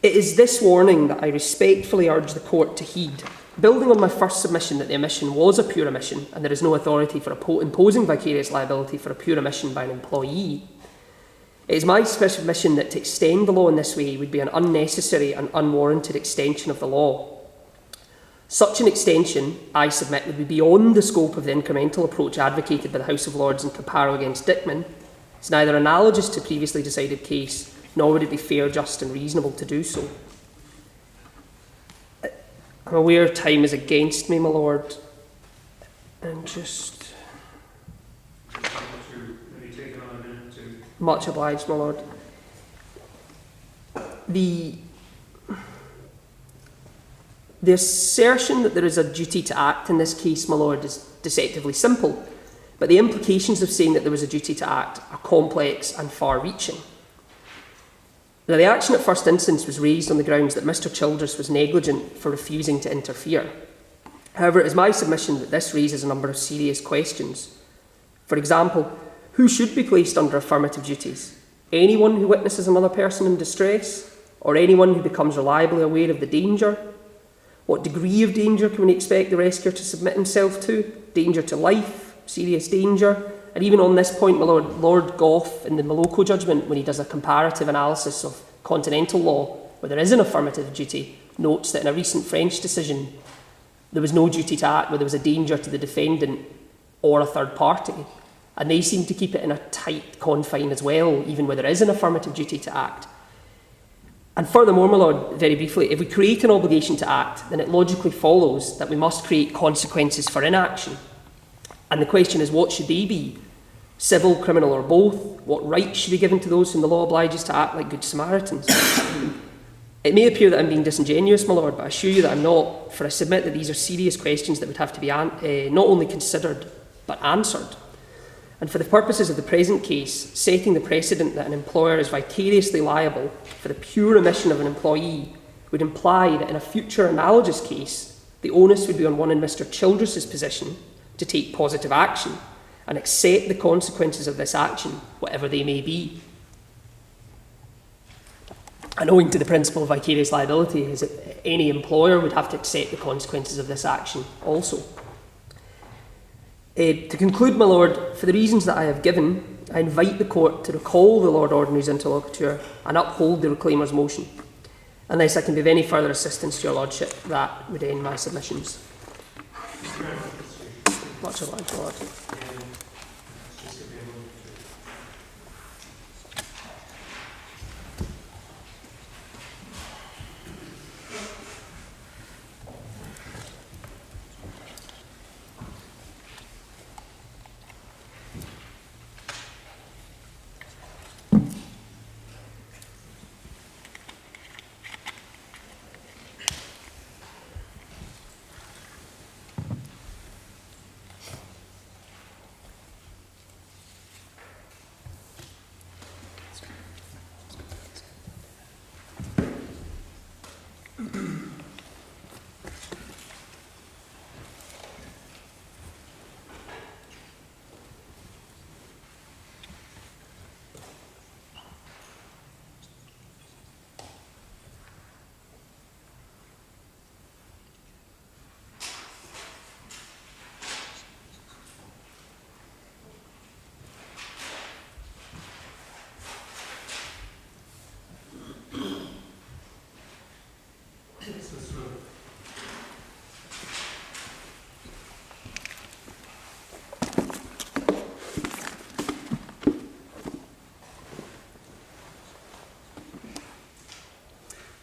It is this warning that I respectfully urge the court to heed. Building on my first submission that the omission was a pure omission and there is no authority for imposing vicarious liability for a pure omission by an employee, it is my submission that to extend the law in this way would be an unnecessary and unwarranted extension of the law. Such an extension, I submit, would be beyond the scope of the incremental approach advocated by the House of Lords in Caparo against Dickman. It's neither analogous to a previously decided case, nor would it be fair, just and reasonable to do so. I'm aware time is against me, my lord, and just... Much obliged, my lord. The assertion that there is a duty to act in this case, my lord, is deceptively simple, but the implications of saying that there was a duty to act are complex and far-reaching. Now, the action at first instance was raised on the grounds that Mr. Childress was negligent for refusing to interfere. However, it is my submission that this raises a number of serious questions. For example, who should be placed under affirmative duties? Anyone who witnesses another person in distress, or anyone who becomes reliably aware of the danger? What degree of danger can we expect the rescuer to submit himself to? Danger to life, serious danger? And even on this point, my lord, Lord Gough, in the Maloko judgment, when he does a comparative analysis of continental law, where there is an affirmative duty, notes that in a recent French decision, there was no duty to act where there was a danger to the defendant or a third party. And they seem to keep it in a tight confine as well, even where there is an affirmative duty to act. And furthermore, my lord, very briefly, if we create an obligation to act, then it logically follows that we must create consequences for inaction. And the question is, what should they be? Civil, criminal, or both? What rights should be given to those whom the law obliges to act like good Samaritans? It may appear that I'm being disingenuous, my lord, but I assure you that I'm not, for I submit that these are serious questions that would have to be not only considered, but answered. And for the purposes of the present case, setting the precedent that an employer is vicariously liable for the pure omission of an employee would imply that in a future analogous case, the onus would be on one in Mr. Childress's position to take positive action and accept the consequences of this action, whatever they may be. And owing to the principle of vicarious liability, is that any employer would have to accept the consequences of this action also. To conclude, my lord, for the reasons that I have given, I invite the court to recall the Lord Ordinary's interlocutor and uphold the reclaimer's motion. Unless I can be of any further assistance to your lordship, that would end my submissions. Much obliged, my lord.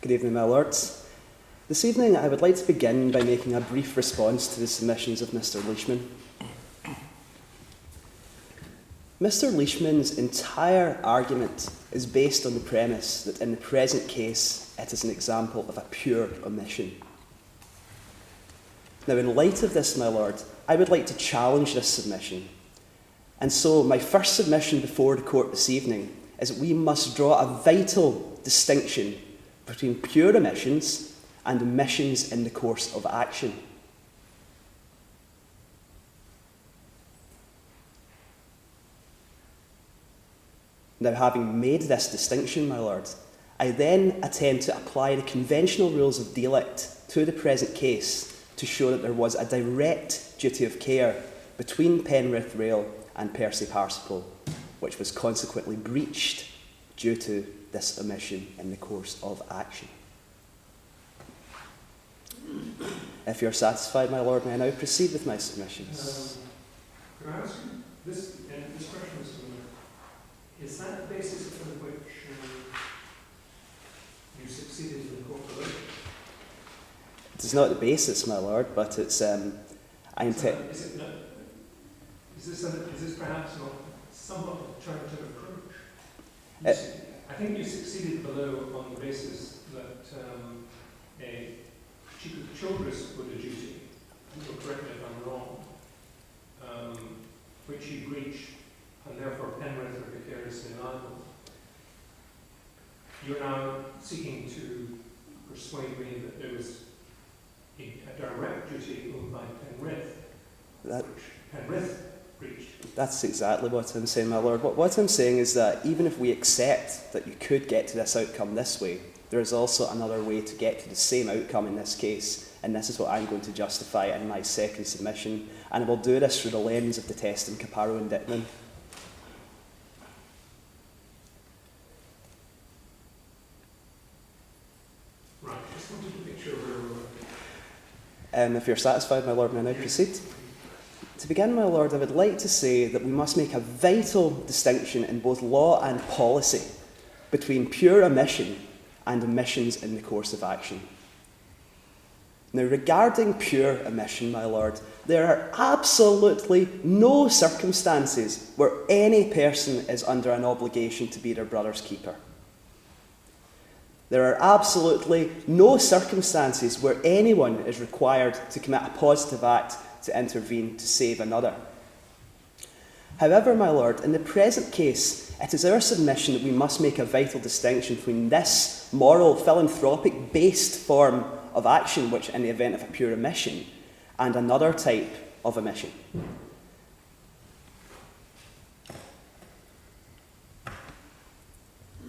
Good evening, my lords. This evening I would like to begin by making a brief response to the submissions of Mr. Leishman. Mr. Leishman's entire argument is based on the premise that in the present case it is an example of a pure omission. Now, in light of this, my lord, I would like to challenge this submission. And so my first submission before the court this evening is that we must draw a vital distinction between pure omissions and omissions in the course of action. Now, having made this distinction, my lord, I then attempt to apply the conventional rules of delict to the present case to show that there was a direct duty of care between Penrith Rail and Percy Parsiple, which was consequently breached due to this omission in the course of action. If you're satisfied, my lord, may I now proceed with my submissions? Can I ask you this question, Mr. Miller? Is that the basis upon which you succeeded in the court below? It is not the basis, my lord, but it's I intend. Is this perhaps not somewhat alternative approach? I think you succeeded below on the basis that Childress put a duty, and you'll correct me if I'm wrong, which he breached, and therefore Penrith are vicariously liable. You're now seeking to persuade me that there was a direct duty owed by Penrith, which Penrith breached. That's exactly what I'm saying, my lord. What I'm saying is that even if we accept that you could get to this outcome this way, there is also another way to get to the same outcome in this case, and this is what I'm going to justify in my second submission, and I will do this through the lens of the test in Caparo and Dickman. Right, just wanted to make sure where we're. If you're satisfied, my lord, may I now proceed? To begin, my lord, I would like to say that we must make a vital distinction in both law and policy between pure omission and omissions in the course of action. Now, regarding pure omission, my lord, there are absolutely no circumstances where any person is under an obligation to be their brother's keeper. There are absolutely no circumstances where anyone is required to commit a positive act to intervene to save another. However, my lord, in the present case, it is our submission that we must make a vital distinction between this moral, philanthropic-based form of action, which in the event of a pure omission, and another type of omission.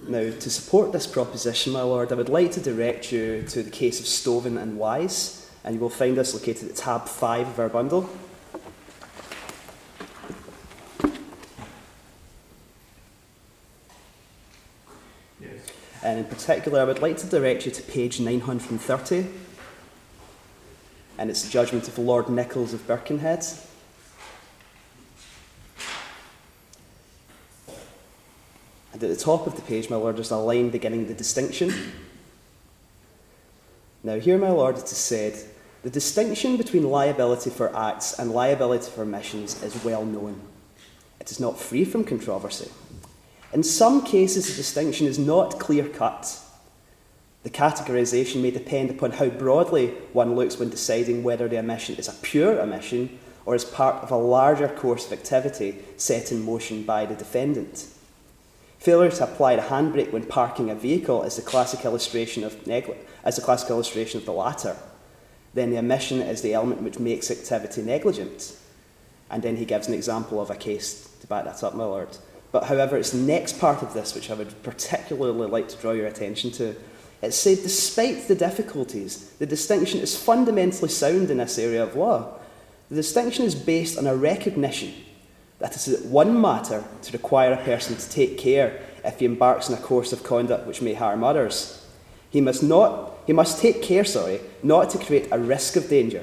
Now, to support this proposition, my lord, I would like to direct you to the case of Stoven and Wise, and you will find this located at tab 5 of our bundle. Yes. And in particular, I would like to direct you to page 930, and it's the judgment of Lord Nichols of Birkenhead. And at the top of the page, my lord, there's a line beginning the distinction. Now here, my lord, it is said, the distinction between liability for acts and liability for omissions is well known. It is not free from controversy. In some cases, the distinction is not clear-cut. The categorisation may depend upon how broadly one looks when deciding whether the omission is a pure omission or is part of a larger course of activity set in motion by the defendant. Failure to apply the handbrake when parking a vehicle is the classic illustration of the latter. Then the omission is the element which makes activity negligent. And then he gives an example of a case to back that up, my lord. But however, it's the next part of this which I would particularly like to draw your attention to. It said, despite the difficulties, the distinction is fundamentally sound in this area of law. The distinction is based on a recognition that it is one matter to require a person to take care if he embarks on a course of conduct which may harm others. He must take care, not to create a risk of danger.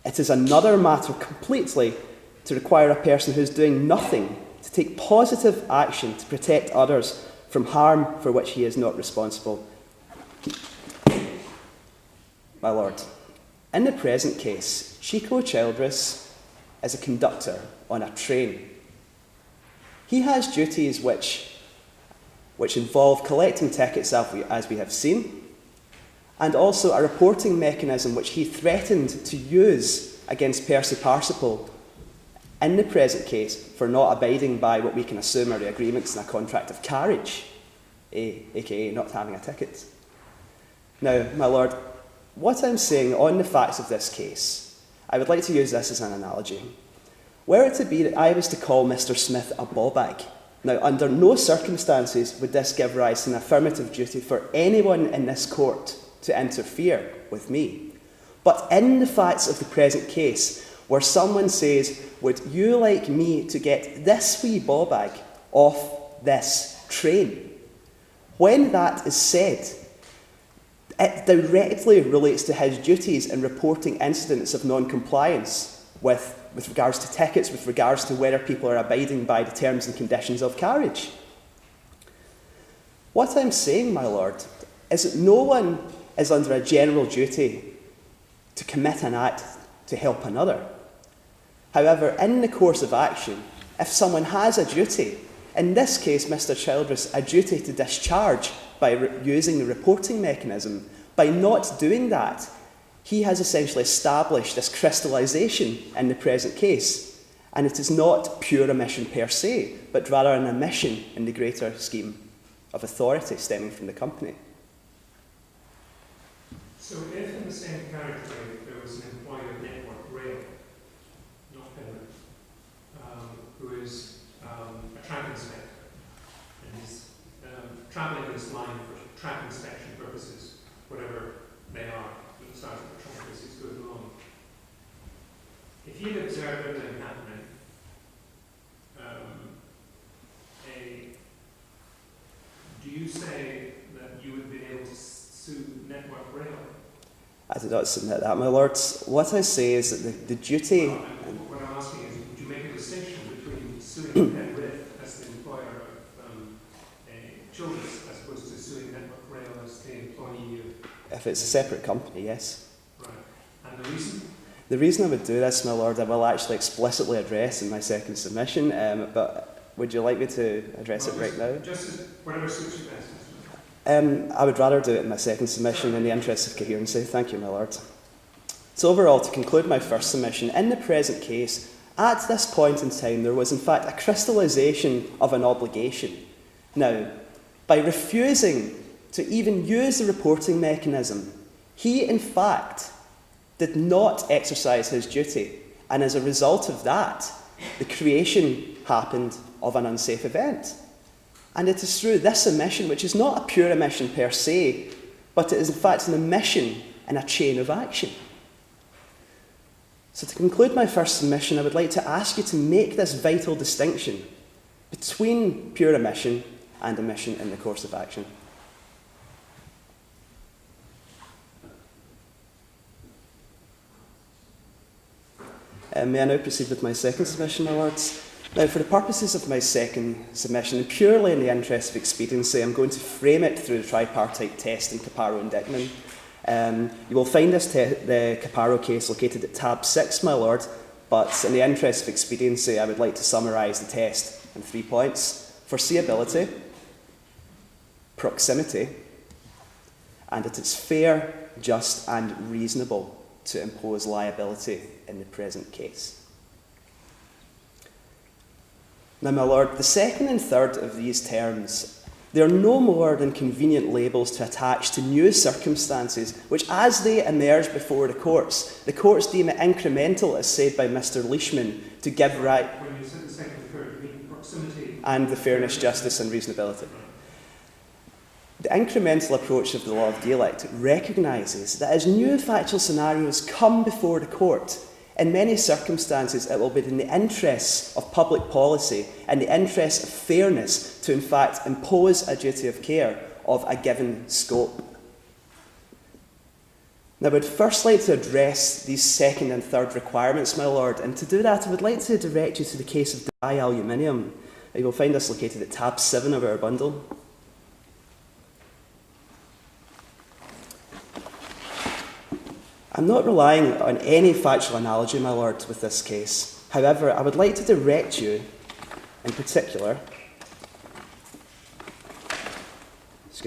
It is another matter completely to require a person who is doing nothing to take positive action to protect others from harm for which he is not responsible. My lord, in the present case, Chico Childress is a conductor on a train. He has duties which involve collecting tickets, as we have seen, and also a reporting mechanism which he threatened to use against Percy Parsiple in the present case for not abiding by what we can assume are the agreements in a contract of carriage, aka not having a ticket. Now, my lord, what I'm saying on the facts of this case, I would like to use this as an analogy. Were it to be that I was to call Mr. Smith a ball bag, Now, under no circumstances would this give rise to an affirmative duty for anyone in this court to interfere with me. But in the facts of the present case, where someone says, would you like me to get this wee ball bag off this train? When that is said, it directly relates to his duties in reporting incidents of non-compliance with regards to tickets, with regards to whether people are abiding by the terms and conditions of carriage. What I'm saying, my lord, is that no one is under a general duty to commit an act to help another. However, in the course of action, if someone has a duty, in this case, Mr. Childress, a duty to discharge by using the reporting mechanism, by not doing that, he has essentially established this crystallisation in the present case, and it is not pure omission per se, but rather an omission in the greater scheme of authority stemming from the company. So if in the same carriageway there was an employee of Network Rail, not Penrith, who is a track inspector, and is travelling this line for track inspection purposes, whatever they are, at the start of the traffic as it's going along. If he had observed everything happening, do you say that you would be able to sue Network Rail? I do not submit that, my lords. What I say is that the duty... What I'm asking is, would you make a distinction between suing Penrith as the employer of Childress as opposed to suing Network Rail as the employee of... If it's a separate company, yes. Right. And the reason? The reason I would do this, my lord, I will actually explicitly address in my second submission, but would you like me to address it right now? Just as whatever suits you best. I would rather do it in my second submission in the interest of coherency. Thank you, my lord. So overall, to conclude my first submission, in the present case, at this point in time, there was in fact a crystallisation of an obligation. Now, by refusing to even use the reporting mechanism, he in fact did not exercise his duty, and as a result of that, the creation happened of an unsafe event. And it is through this omission, which is not a pure omission per se, but it is in fact an omission in a chain of action. So to conclude my first submission, I would like to ask you to make this vital distinction between pure omission and omission in the course of action. May I now proceed with my second submission, my lords? Now, for the purposes of my second submission, and purely in the interest of expediency, I'm going to frame it through the tripartite test in Caparo and Dickman. You will find the Caparo case located at tab 6, my lord, but in the interest of expediency, I would like to summarise the test in 3 points: foreseeability, proximity, and it is fair, just, and reasonable to impose liability in the present case. Now, my lord, the second and third of these terms, they are no more than convenient labels to attach to new circumstances which, as they emerge before the courts deem it incremental, as said by Mr. Leishman, to give right... When you said the second and third, you mean proximity? And the fairness, justice and reasonability. The incremental approach of the law of dialect recognises that as new factual scenarios come before the court, in many circumstances it will be in the interests of public policy and the interests of fairness to in fact impose a duty of care of a given scope. Now, I would first like to address these second and third requirements, my lord, and to do that I would like to direct you to the case of dry aluminium. You will find this located at tab 7 of our bundle. I'm not relying on any factual analogy, my lord, with this case. However, I would like to direct you, in particular,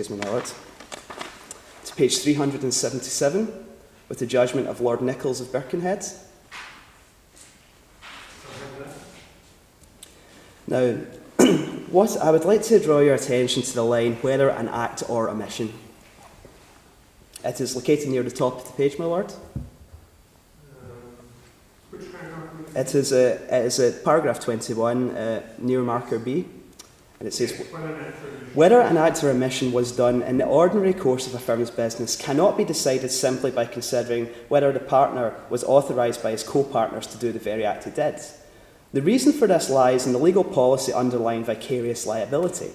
my lord, to page 377, with the judgment of Lord Nichols of Birkenhead. Now, what I would like to draw your attention to the line, whether an act or omission. It is located near the top of the page, my lord. Which paragraph? It is at paragraph 21, near marker B. And it says, Whether whether an act or omission was done in the ordinary course of a firm's business cannot be decided simply by considering whether the partner was authorised by his co-partners to do the very act he did. The reason for this lies in the legal policy underlying vicarious liability.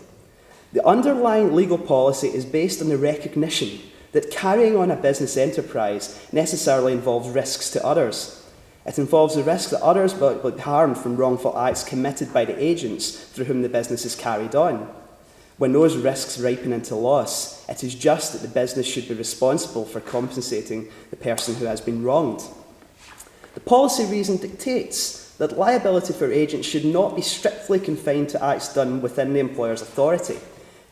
The underlying legal policy is based on the recognition that carrying on a business enterprise necessarily involves risks to others. It involves the risk that others will be harmed from wrongful acts committed by the agents through whom the business is carried on. When those risks ripen into loss, it is just that the business should be responsible for compensating the person who has been wronged. The policy reason dictates that liability for agents should not be strictly confined to acts done within the employer's authority.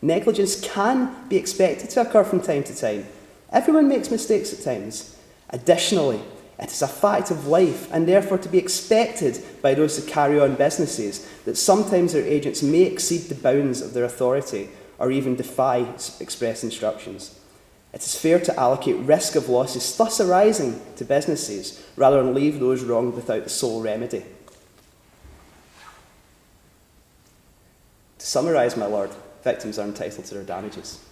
Negligence can be expected to occur from time to time. Everyone makes mistakes at times. Additionally, it is a fact of life and therefore to be expected by those who carry on businesses that sometimes their agents may exceed the bounds of their authority or even defy express instructions. It is fair to allocate risk of losses thus arising to businesses rather than leave those wronged without the sole remedy. To summarise, my lord, victims are entitled to their damages.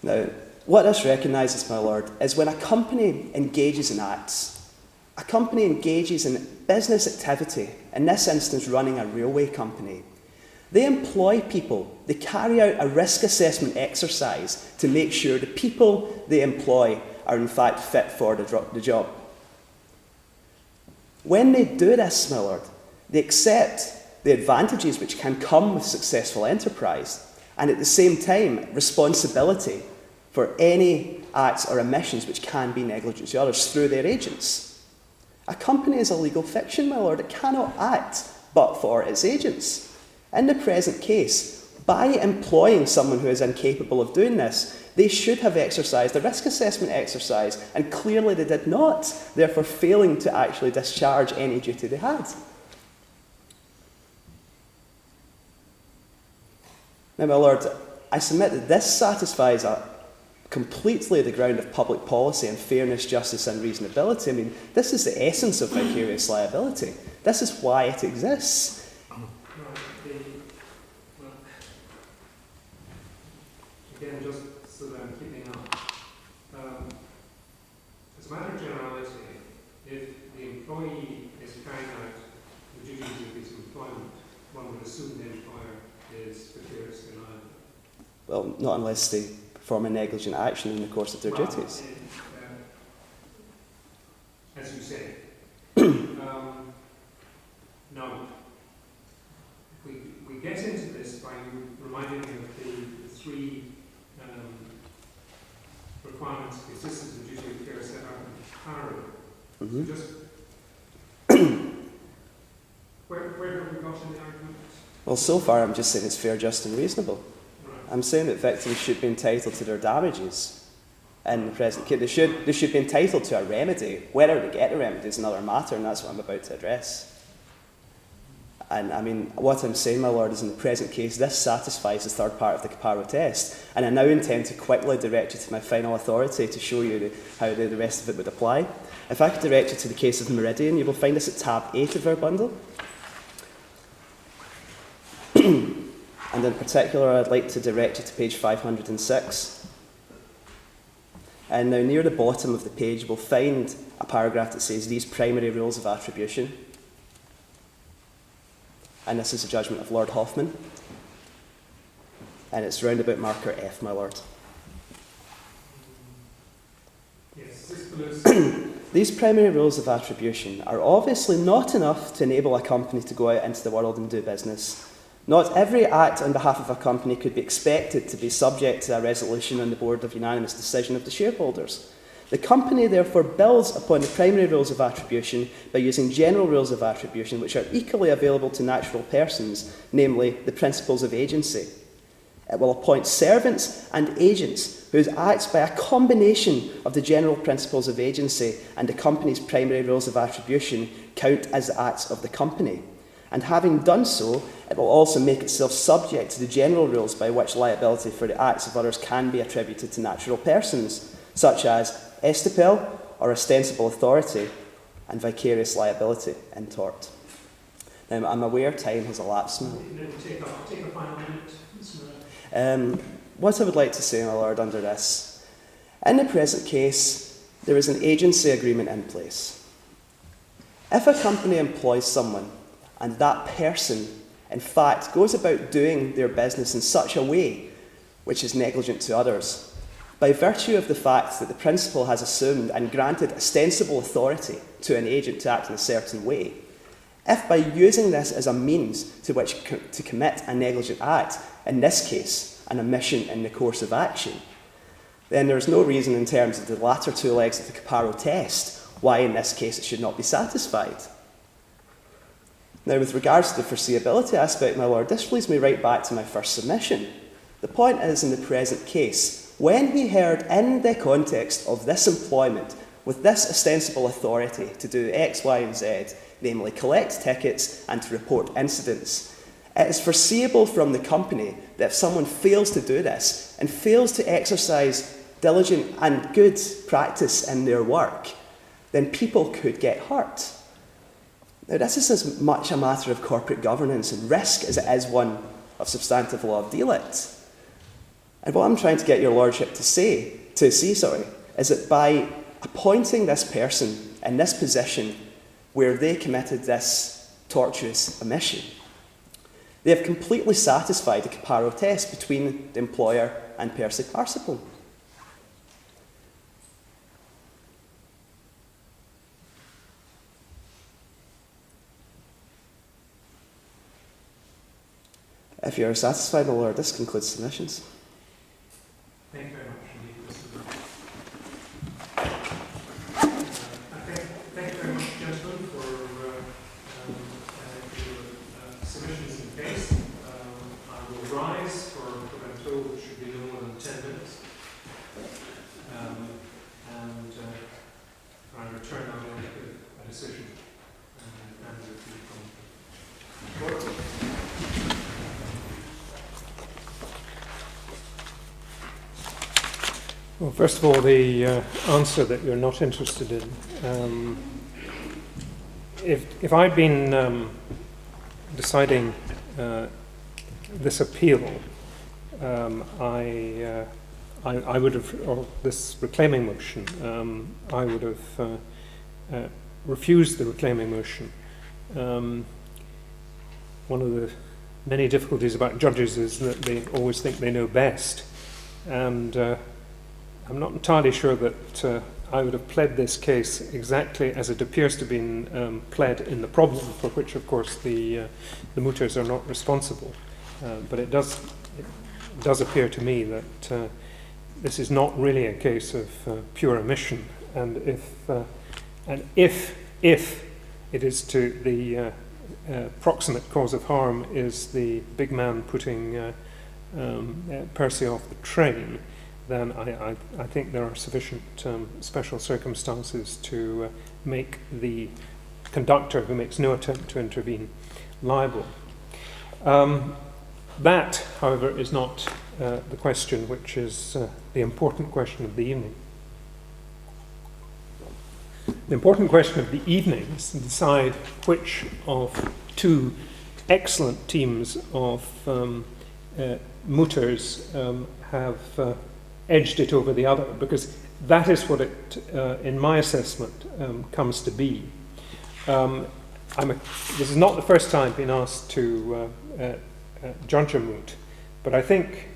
Now, what this recognises, my lord, is when a company engages in acts, a company engages in business activity, in this instance running a railway company, they employ people, they carry out a risk assessment exercise to make sure the people they employ are in fact fit for the job. When they do this, my lord, they accept the advantages which can come with successful enterprise, and at the same time, responsibility for any acts or omissions which can be negligent to others through their agents. A company is a legal fiction, my lord. It cannot act but for its agents. In the present case, by employing someone who is incapable of doing this, they should have exercised a risk assessment exercise, and clearly they did not, therefore failing to actually discharge any duty they had. Now, my lord, I submit that this satisfies completely the ground of public policy and fairness, justice and reasonability. I mean, this is the essence of vicarious liability. This is why it exists. Again, just so that I'm keeping up. As a matter of generality, if the employee is carrying out the duties of his employment, one would assume the employer is vicariously liable. Well, not unless they perform a negligent action in the course of their duties. As you say. Now, we get into this by you reminding me of the three requirements of the assistance and duty of care set out in parallel. Mm-hmm. So just where have we got in the argument? Well, so far I'm just saying it's fair, just and reasonable. Right. I'm saying that victims should be entitled to their damages in the present case. They should be entitled to a remedy. Whether they get a remedy is another matter, and that's what I'm about to address. And I mean, what I'm saying, my lord, is in the present case, this satisfies the third part of the Caparo test. And I now intend to quickly direct you to my final authority to show you how the rest of it would apply. If I could direct you to the case of Meridian, you will find this at tab 8 of our bundle. And in particular, I'd like to direct you to page 506. And now near the bottom of the page, you will find a paragraph that says, these primary rules of attribution. And this is a judgment of Lord Hoffman. And it's roundabout marker F, my lord. Yes, this These primary rules of attribution are obviously not enough to enable a company to go out into the world and do business. Not every act on behalf of a company could be expected to be subject to a resolution on the board of unanimous decision of the shareholders. The company therefore builds upon the primary rules of attribution by using general rules of attribution which are equally available to natural persons, namely the principles of agency. It will appoint servants and agents whose acts by a combination of the general principles of agency and the company's primary rules of attribution count as the acts of the company. And having done so, it will also make itself subject to the general rules by which liability for the acts of others can be attributed to natural persons, such as estipel or ostensible authority and vicarious liability in tort. I'm aware time has elapsed now. Take a final minute, Mr. Miller. What I would like to say, my lord, under this, in the present case, there is an agency agreement in place. If a company employs someone and that person, in fact, goes about doing their business in such a way which is negligent to others, by virtue of the fact that the principal has assumed and granted ostensible authority to an agent to act in a certain way, if by using this as a means to which to commit a negligent act, in this case, an omission in the course of action, then there is no reason in terms of the latter two legs of the Caparo test why in this case it should not be satisfied. Now, with regards to the foreseeability aspect, my lord, this leads me right back to my first submission. The point is, in the present case, when we heard in the context of this employment with this ostensible authority to do X, Y, and Z, namely collect tickets and to report incidents, it is foreseeable from the company that if someone fails to do this and fails to exercise diligent and good practice in their work, then people could get hurt. Now, this is as much a matter of corporate governance and risk as it is one of substantive law of delict. And what I'm trying to get your lordship to see, is that by appointing this person in this position where they committed this tortuous omission, they have completely satisfied the Caparo test between the employer and perse participle. If you are satisfied, my lord, this concludes submissions. Thank you very much indeed, Mr. Miller. Thank you very much, gentlemen, for your submissions in the case. I will rise for what I'm told should be no more than 10 minutes. And I return now to make a decision and review from the court. Well, first of all, the answer that you're not interested in. If I'd been deciding this appeal, I would have, or this reclaiming motion, I would have refused the reclaiming motion. One of the many difficulties about judges is that they always think they know best, and I'm not entirely sure that I would have pled this case exactly as it appears to have been pled in the problem, for which, of course, the mooters are not responsible. But it does appear to me that this is not really a case of pure omission, and if it is to the proximate cause of harm is the big man putting Percy off the train, then I think there are sufficient special circumstances to make the conductor, who makes no attempt to intervene, liable. That, however, is not the question which is the important question of the evening. The important question of the evening is to decide which of two excellent teams of mooters have edged it over the other, because that is what it, in my assessment, comes to be. This is not the first time I've been asked to judge a moot, but I think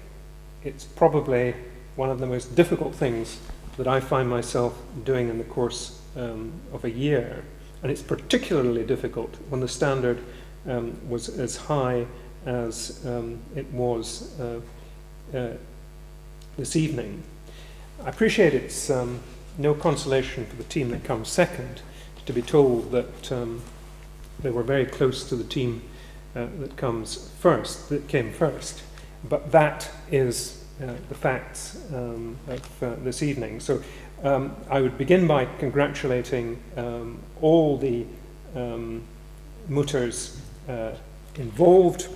it's probably one of the most difficult things that I find myself doing in the course of a year, and it's particularly difficult when the standard was as high as it was this evening. I appreciate it's no consolation for the team that comes second to be told that they were very close to the team that came first, but that is the facts of this evening. So I would begin by congratulating all the mooters involved,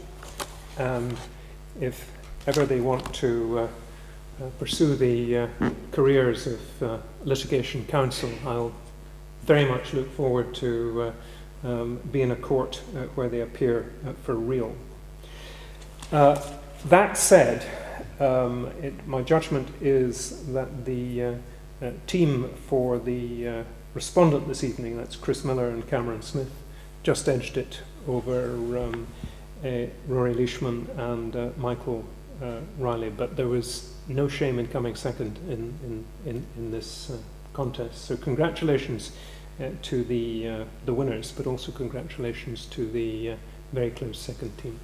and if ever they want to pursue the careers of litigation counsel, I'll very much look forward to be in a court where they appear for real. That said, my judgment is that the team for the respondent this evening, that's Chris Miller and Cameron Smith, just edged it over Rory Leishman and Michael Riley, but there was no shame in coming second in this contest. So congratulations to the winners, but also congratulations to the very close second team.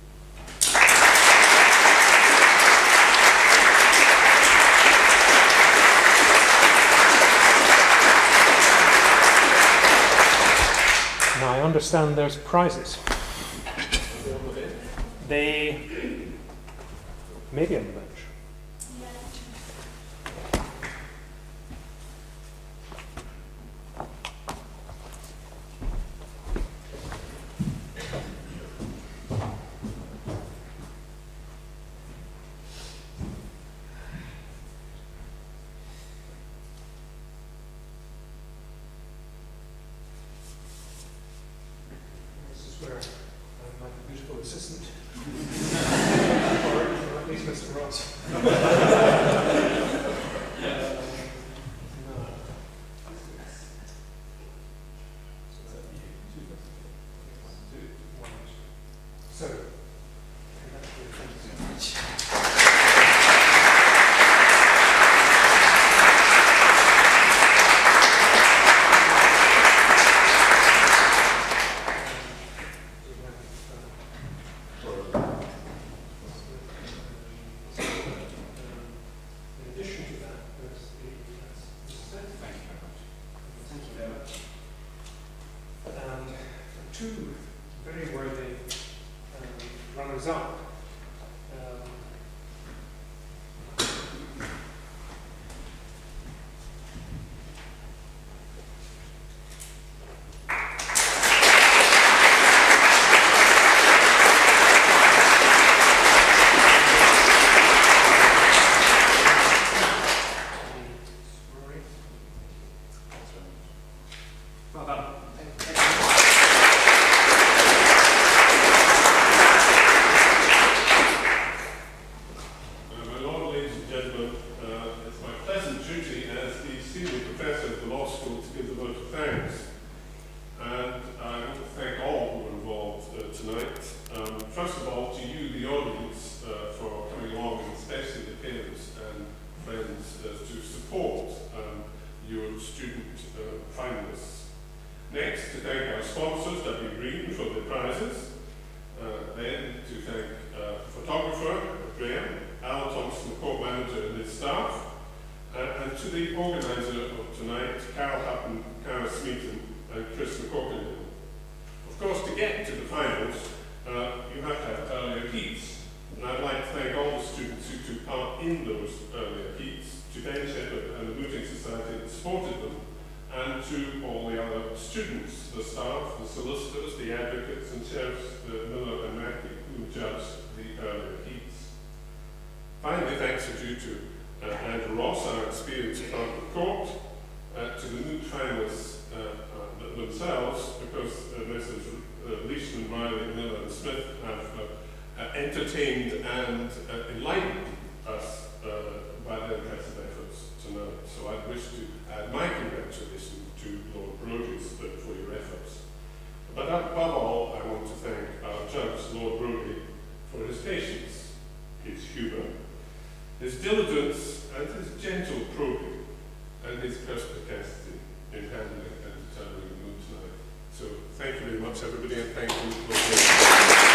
Now I understand there's prizes. They may be on the bench. This is where I'm my beautiful assistant. Or at least Mr. Ross. So, in addition to that, there's and two very worthy runners-up. Rory. Well done. My Lord, ladies and gentlemen, it's my pleasant duty as the senior professor of the law school to give the vote of thanks. And I want to thank all who were involved tonight. First of all, to you, the audience, for coming along, and especially the parents and friends, to support your student finalists. Next, to thank our sponsors, W. Green, for the prizes. Then to thank photographer Graham, Alan Thompson, the court manager and his staff, and to the organiser of tonight, Carol Hutton, Cara Smeaton and Chris McCorkin. Of course, to get to the finals, you have to have earlier heats, and I'd like to thank all the students who took part in those earlier heats, to Ben Shepherd and the Mooting Society that supported them, and to all the other students, the staff, the solicitors, the advocates and sheriffs, Miller and Mackey, who judged the earlier heats. Finally, thanks are due to Andrew Ross, our experienced clerk of court, to the Moot finalists themselves, because Messrs. Leishman, Riley, Miller and Smith have entertained and enlightened us by their impressive efforts tonight. So I wish to add my congratulations to Lord Brodie's for your efforts. But above all, I want to thank our judge, Lord Brodie, for his patience, his humour, his diligence and his gentle probing, and his perspicacity in handling and determining the mood tonight. So thank you very much, everybody, and thank you, Lord Brodie.